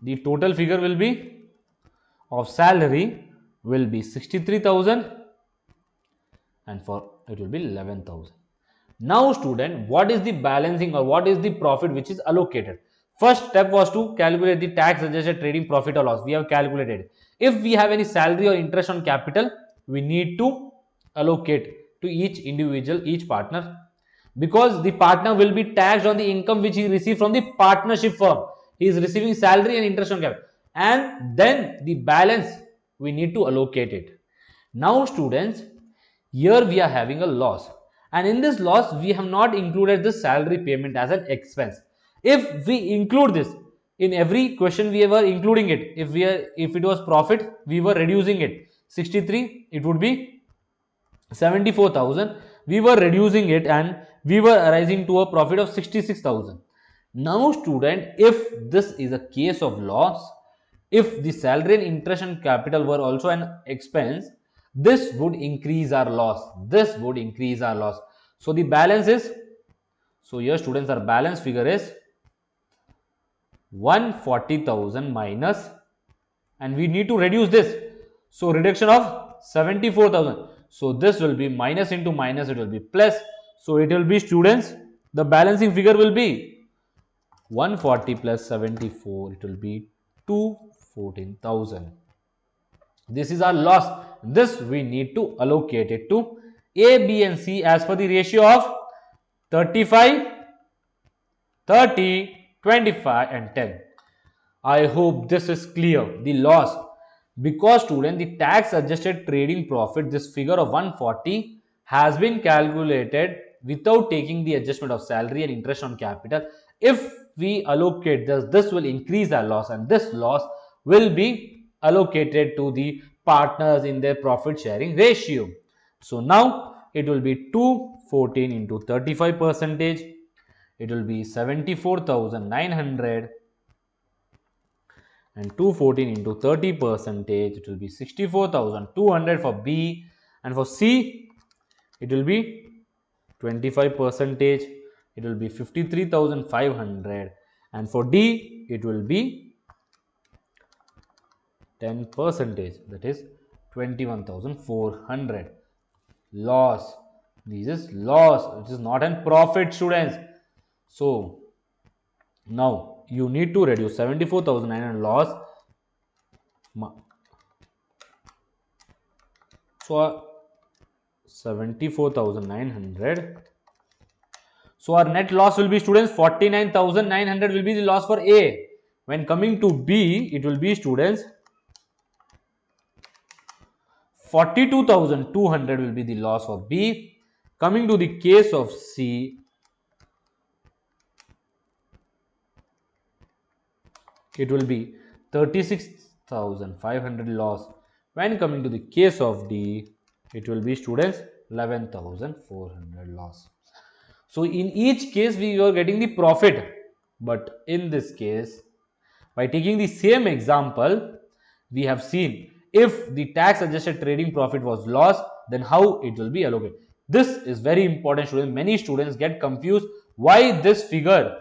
the total figure will be of salary will be 63,000 and for it will be 11,000. Now student, what is the balancing or what is the profit which is allocated? First step was to calculate the tax adjusted trading profit or loss. We have calculated. If we have any salary or interest on capital, we need to allocate to each individual, each partner, because the partner will be taxed on the income which he received from the partnership firm. He is receiving salary and interest on capital, and then the balance we need to allocate it. Now students, here we are having a loss, and in this loss we have not included the salary payment as an expense. If we include this, in every question we were including it. If it was profit, we were reducing it. 63, it would be 74,000. We were reducing it and we were arising to a profit of 66,000. Now student, if this is a case of loss, if the salary and interest and capital were also an expense, this would increase our loss. This would increase our loss. So the balance is, so here students, our balance figure is 140,000 minus, and we need to reduce this. So reduction of 74,000. So this will be minus into minus, it will be plus. So it will be students, the balancing figure will be 140 plus 74, it will be 214,000. This is our loss. This we need to allocate it to A, B and C as per the ratio of 35, 30, 25 and 10. I hope this is clear. The loss, because student, the tax adjusted trading profit, this figure of 140 has been calculated without taking the adjustment of salary and interest on capital. If we allocate this will increase our loss, and this loss will be allocated to the partners in their profit sharing ratio. So now it will be 214 into 35 percentage. It will be 74,900, and 214 into 30 percentage, it will be 64,200 for B, and for C it will be 25 percentage, it will be 53,500, and for D it will be 10 percentage, that is 21,400. Loss, this is loss, it is not a profit students. So now you need to reduce 74,900 loss. So 74,900. So our net loss will be students 49,900 will be the loss for A. When coming to B, it will be students 42,200 will be the loss of B. Coming to the case of C, it will be 36,500 loss. When coming to the case of D, it will be students 11,400 loss. So in each case we are getting the profit, but in this case, by taking the same example, we have seen if the tax adjusted trading profit was loss, then how it will be allocated. This is very important students. Many students get confused why this figure,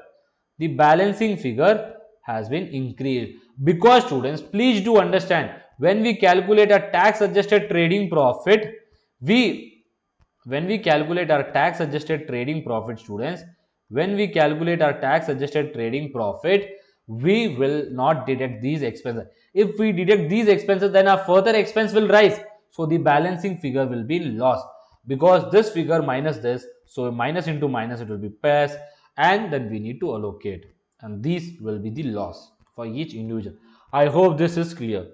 the balancing figure, has been increased. Because students, please do understand, when we calculate a tax adjusted trading profit, when we calculate our tax adjusted trading profit students, when we calculate our tax adjusted trading profit, we will not deduct these expenses. If we deduct these expenses, then our further expense will rise. So the balancing figure will be loss, because this figure minus this, so minus into minus, it will be plus, and then we need to allocate, and these will be the loss for each individual. I hope this is clear.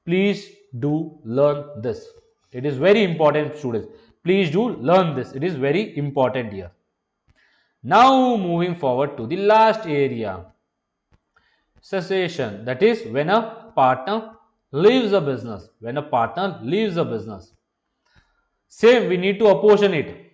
Please do learn this. It is very important students. Please do learn this. It is very important here. Now moving forward to the last area. Cessation, that is when a partner leaves a business. When a partner leaves a business. Same, we need to apportion it.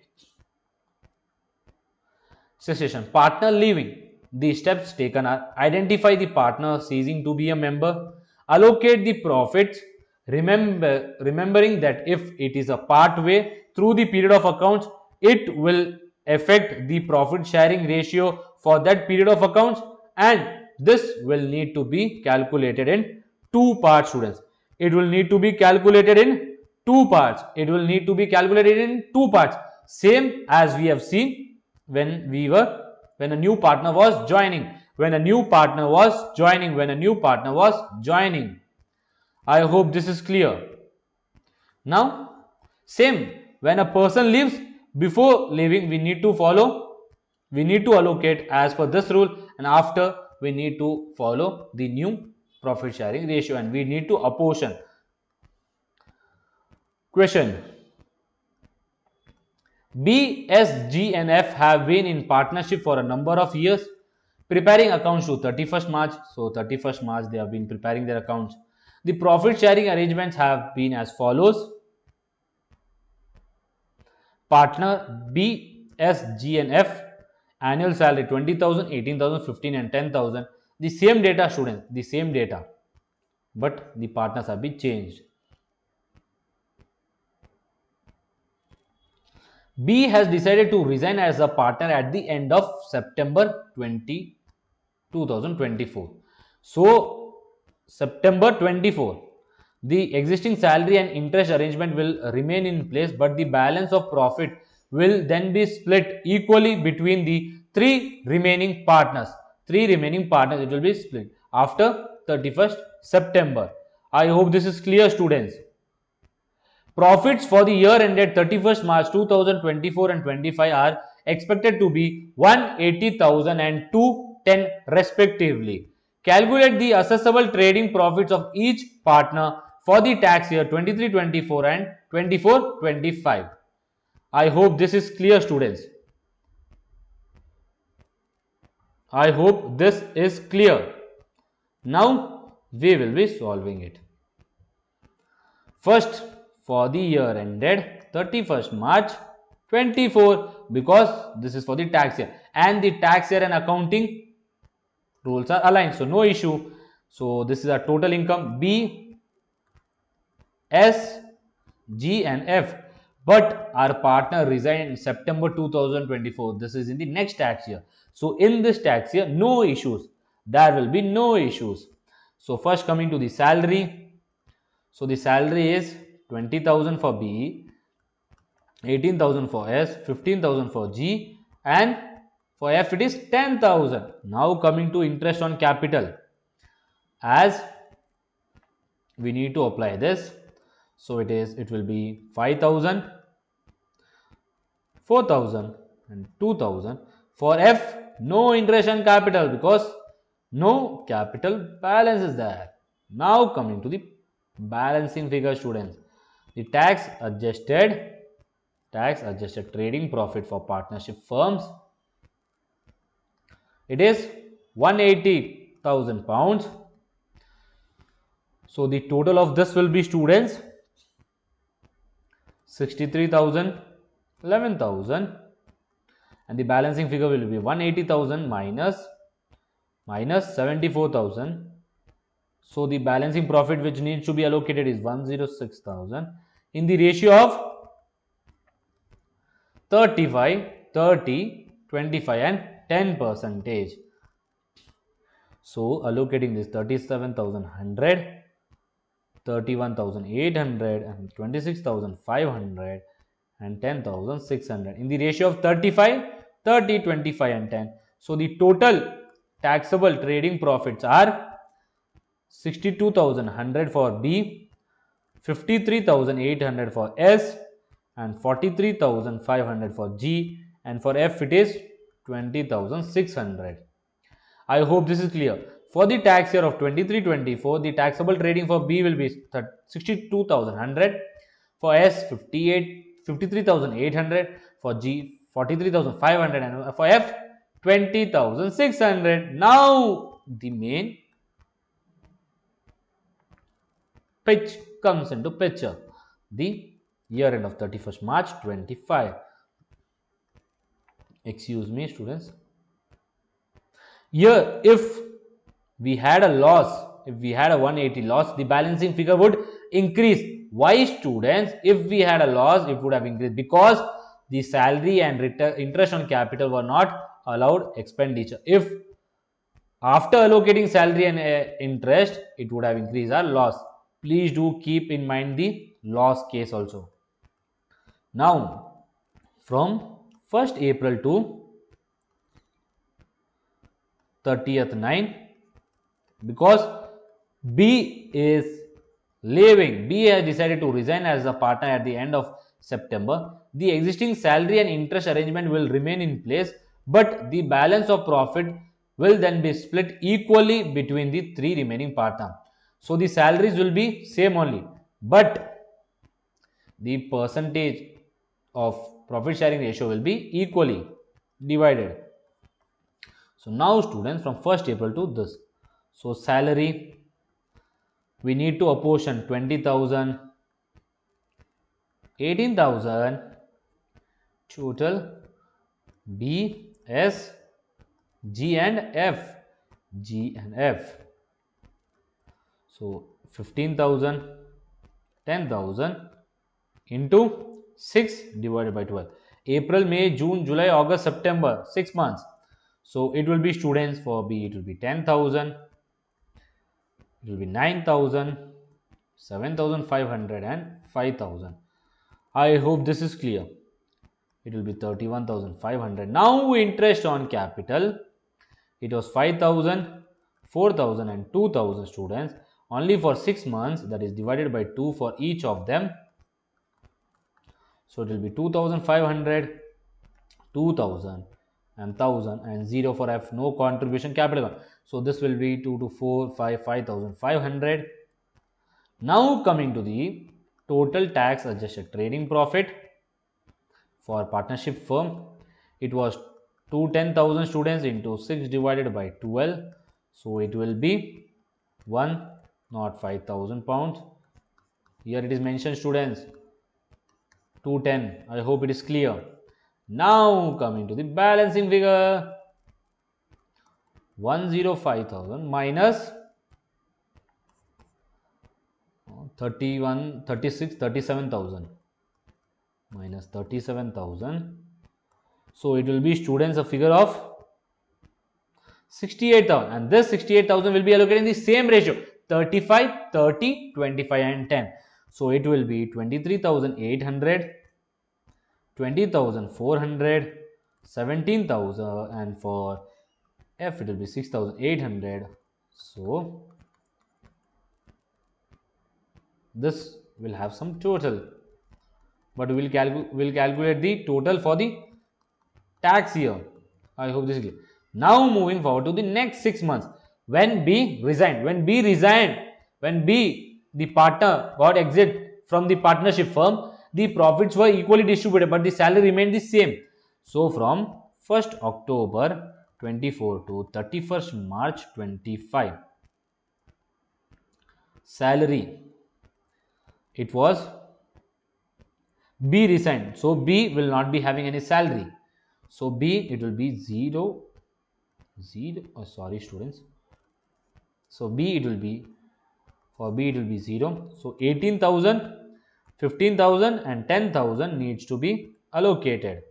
Cessation, partner leaving. The steps taken are identify the partner ceasing to be a member, allocate the profits, remembering that if it is a part way through the period of accounts, it will affect the profit sharing ratio for that period of accounts, and this will need to be calculated in two parts students. It will need to be calculated in two parts. It will need to be calculated in two parts, same as we have seen when a new partner was joining. When a new partner was joining. I hope this is clear. Now, same, when a person leaves, before leaving, we need to allocate as per this rule, and after we need to follow the new profit sharing ratio, and we need to apportion. Question. B, S, G and F have been in partnership for a number of years, preparing accounts to 31st March. So 31st March they have been preparing their accounts. The profit sharing arrangements have been as follows. Partner B, S, G and F, annual salary 20,000, 18,000, 15 and 10,000. The same data, students, the same data, but the partners have been changed. B has decided to resign as a partner at the end of September 2024. So, September 24, the existing salary and interest arrangement will remain in place, but the balance of profit will then be split equally between the three remaining partners. It will be split after 31st September. I hope this is clear, students. Profits for the year ended 31st March 2024 and 25 are expected to be 180,000 and 210 respectively. Calculate the assessable trading profits of each partner for the tax year 23-24 and 24-25. I hope this is clear, students. I hope this is clear. Now we will be solving it. First, for the year ended 31st March 24, because this is for the tax year and the tax year and accounting rules are aligned, so no issue. So this is our total income B, S, G and F, but our partner resigned in September 2024. This is in the next tax year. So in this tax year, no issues. There will be no issues. So first coming to the salary. So the salary is 20,000 for B, 18,000 for S, 15,000 for G and for F it is 10,000. Now coming to interest on capital, as we need to apply this, so it will be 5,000, 4,000 and 2,000. For F, no interest on capital because no capital balance is there. Now coming to the balancing figure, students, the tax adjusted trading profit for partnership firms, it is 180,000 pounds. So the total of this will be, students, 63,000, 11,000 and the balancing figure will be 180,000 minus 74,000. So the balancing profit which needs to be allocated is 106,000 in the ratio of 35, 30, 25 and 10 percentage. So allocating this 37,100, 31,800 and 26,500 and 10,600 in the ratio of 35, 30, 25 and 10. So the total taxable trading profits are 62,100 for B, 53,800 for S and 43,500 for G, and for F it is 20,600. I hope this is clear. For the tax year of 23-24, the taxable trading for B will be 62,100, for S 53,800, for G 43,500 and for F 20,600. Now the main pitch comes into picture. The year end of 31st March 25. Excuse me, students. Here, if we had a loss, if we had a 180 loss, the balancing figure would increase. Why, students? If we had a loss, it would have increased because the salary and interest on capital were not allowed expenditure. If after allocating salary and interest, it would have increased our loss. Please do keep in mind the loss case also. Now, from 1st April to 30th 9, because B is leaving, B has decided to resign as a partner at the end of September, the existing salary and interest arrangement will remain in place, but the balance of profit will then be split equally between the three remaining partners. So the salaries will be same only, but the percentage of profit sharing ratio will be equally divided. So now students, from 1st April to this, so salary we need to apportion 20,000, 18,000, total B, S, G and F. G and F. So 15,000, 10,000 into 6 divided by 12. April, May, June, July, August, September, 6 months. So it will be, students, for B it will be 10,000, it will be 9,000, 7,500 and 5,000. I hope this is clear. It will be 31,500. Now interest on capital, it was 5,000, 4,000 and 2,000, students, only for 6 months, that is divided by 2 for each of them. So it will be 2,500, 2,000 and 1,000 and 0 for F, no contribution capital. So this will be 2 to 4, 5, 5,500. Now coming to the total tax adjusted trading profit for partnership firm, it was 210,000, students, into 6 divided by 12. So it will be 105,000 pounds. Here it is mentioned, students, 210. I hope it is clear. Now coming to the balancing figure, 105,000 minus 31, 36, 37,000 minus 37,000. So it will be, students, a figure of 68,000, and this 68,000 will be allocated in the same ratio, 35, 30, 25 and 10. So it will be 23,800, 20,400, 17,000, and for F it will be 6,800. So this will have some total, but we will calculate the total for the tax year. I hope this is clear. Now moving forward to the next 6 months, when B resigned, when B the partner got exit from the partnership firm, the profits were equally distributed, but the salary remained the same. So from 1st October 24 to 31st March 25, salary, it was B resigned, so B will not be having any salary. So B, it will be 0, sorry students. So B, it will be, for B it will be 0. So 18,000, 15,000 and 10,000 needs to be allocated.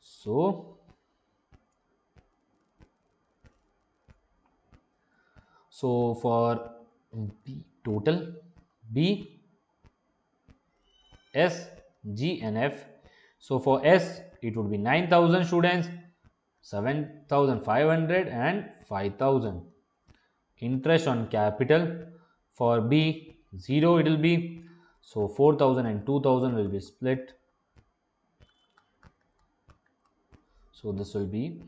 So for B total, B, S, G and F. So for S it would be 9,000, students, 7,500 and 5,000. Interest on capital, for B 0 it will be, so 4,000 and 2,000 will be split. So this will be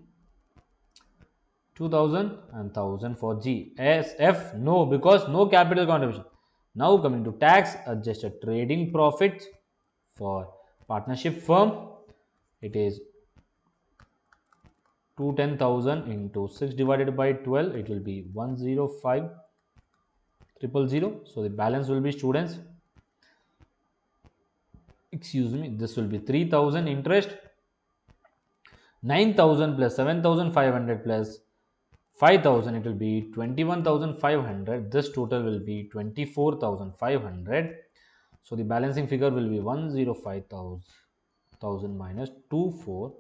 2,000 and 1,000 for G. S, F, no, because no capital contribution. Now coming to tax adjusted trading profits for partnership firm, it is 210,000 into 6 divided by 12, it will be 105,000. So the balance will be, students, excuse me, this will be 3,000 interest, 9,000 plus 7,500 plus 5,000, it will be 21,500. This total will be 24,500. So the balancing figure will be 105,000 minus 24.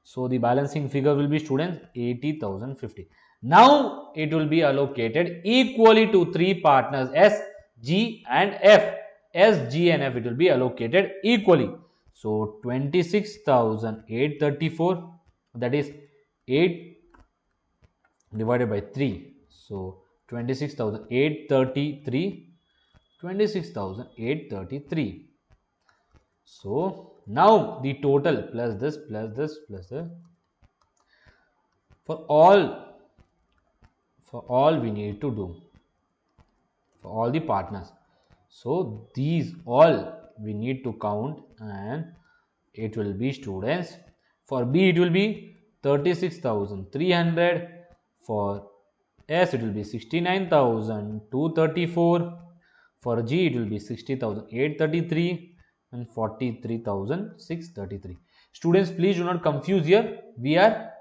So the balancing figure will be, students, 80,050. Now it will be allocated equally to 3 partners, S, G and F. S, G and F, it will be allocated equally. So 26,834, that is 8 divided by 3. So 26,833, 26,833. So now the total plus this plus this plus this, for all we need to do for all the partners. So these all we need to count, and it will be, students, for B it will be 36,300, for S it will be 69,234, for G it will be 60,833 and 43,633. Students, please do not confuse here, we are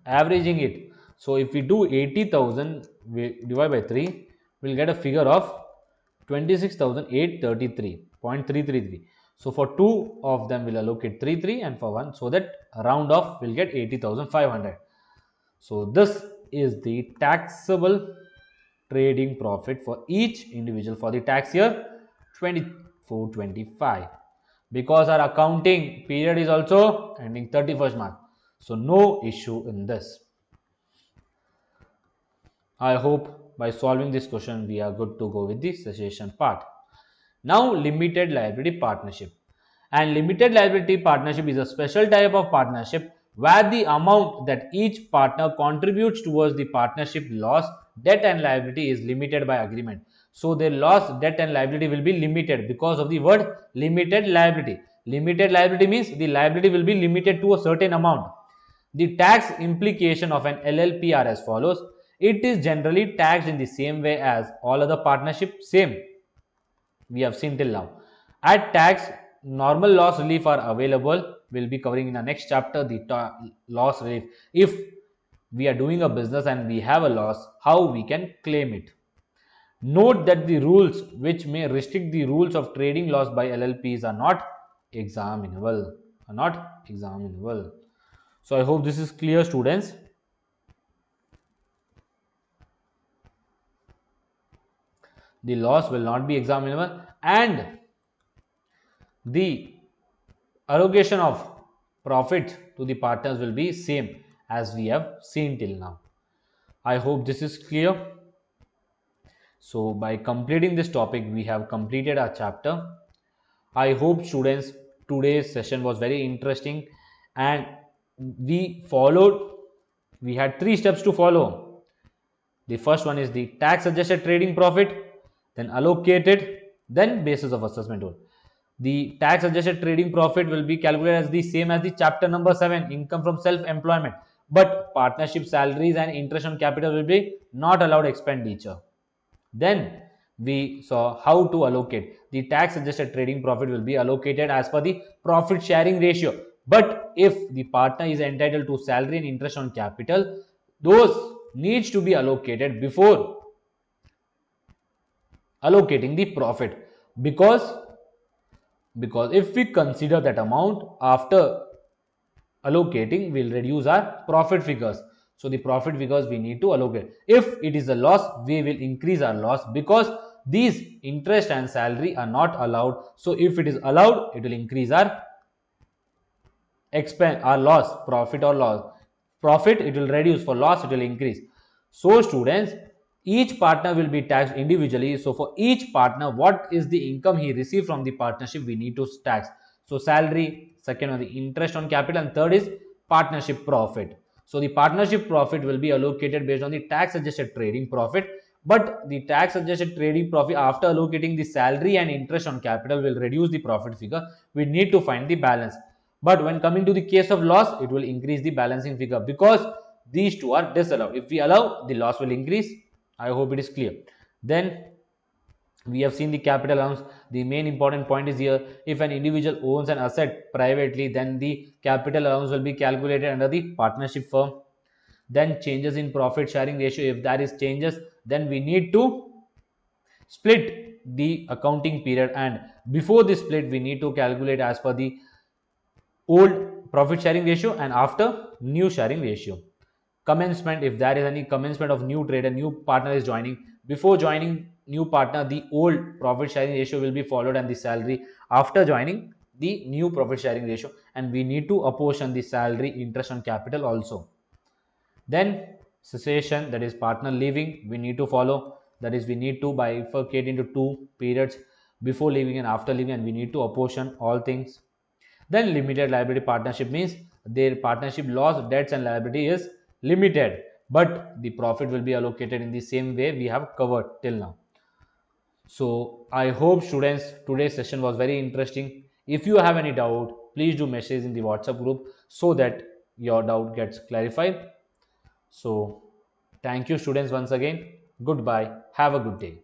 averaging it. So if we do 80,000, we divide by 3, we'll get a figure of 26,833.333. So for two of them we'll allocate 33, and for one, so that round off we'll get 80,500. So this is the taxable trading profit for each individual for the tax year 24-25. Because our accounting period is also ending 31st March, so no issue in this. I hope by solving this question we are good to go with the cessation part. Now limited liability partnership. And limited liability partnership is a special type of partnership where the amount that each partner contributes towards the partnership loss, debt and liability is limited by agreement. So their loss, debt and liability will be limited because of the word limited liability. Limited liability means the liability will be limited to a certain amount. The tax implication of an LLP are as follows. It is generally taxed in the same way as all other partnerships. Same we have seen till now. At tax, normal loss relief are available. We'll be covering in the next chapter the loss relief. If we are doing a business and we have a loss, how we can claim it. Note that the rules which may restrict the rules of trading loss by LLPs are not examinable. So I hope this is clear, students. The loss will not be examinable, and the allocation of profit to the partners will be same as we have seen till now. I hope this is clear. So by completing this topic, we have completed our chapter. I hope, students, today's session was very interesting, and we had 3 steps to follow. The first one is the tax adjusted trading profit, then allocated, then basis of assessment rule. The tax adjusted trading profit will be calculated as the same as the chapter number 7, income from self-employment, but partnership salaries and interest on capital will be not allowed expenditure. Then we saw how to allocate. The tax adjusted trading profit will be allocated as per the profit sharing ratio. But if the partner is entitled to salary and interest on capital, those needs to be allocated before allocating the profit, because if we consider that amount after allocating, will reduce our profit figures. So the profit figures we need to allocate. If it is a loss, we will increase our loss, because these interest and salary are not allowed. So if it is allowed, it will increase our expense, our loss, profit or loss. Profit it will reduce, for loss it will increase. So students, each partner will be taxed individually. So for each partner, what is the income he received from the partnership, we need to tax. So salary, second one the interest on capital, and third is partnership profit. So the partnership profit will be allocated based on the tax adjusted trading profit, but the tax adjusted trading profit after allocating the salary and interest on capital will reduce the profit figure. We need to find the balance. But when coming to the case of loss, it will increase the balancing figure, because these two are disallowed. If we allow, the loss will increase. I hope it is clear. Then we have seen the capital allowance. The main important point is here, if an individual owns an asset privately, then the capital allowance will be calculated under the partnership firm. Then changes in profit sharing ratio, if there is changes, then we need to split the accounting period, and before the split we need to calculate as per the old profit sharing ratio and after new sharing ratio. Commencement, if there is any commencement of new trade, a new partner is joining, before joining new partner, the old profit sharing ratio will be followed and the salary. After joining, the new profit sharing ratio, and we need to apportion the salary, interest on capital also. Then cessation, that is partner leaving, we need to follow, that is we need to bifurcate into 2 periods, before leaving and after leaving, and we need to apportion all things. Then limited liability partnership means their partnership loss, debts and liability is limited, but the profit will be allocated in the same way we have covered till now. So I hope students today's session was very interesting. If you have any doubt, please do message in the WhatsApp group so that your doubt gets clarified. So thank you students once again. Goodbye. Have a good day.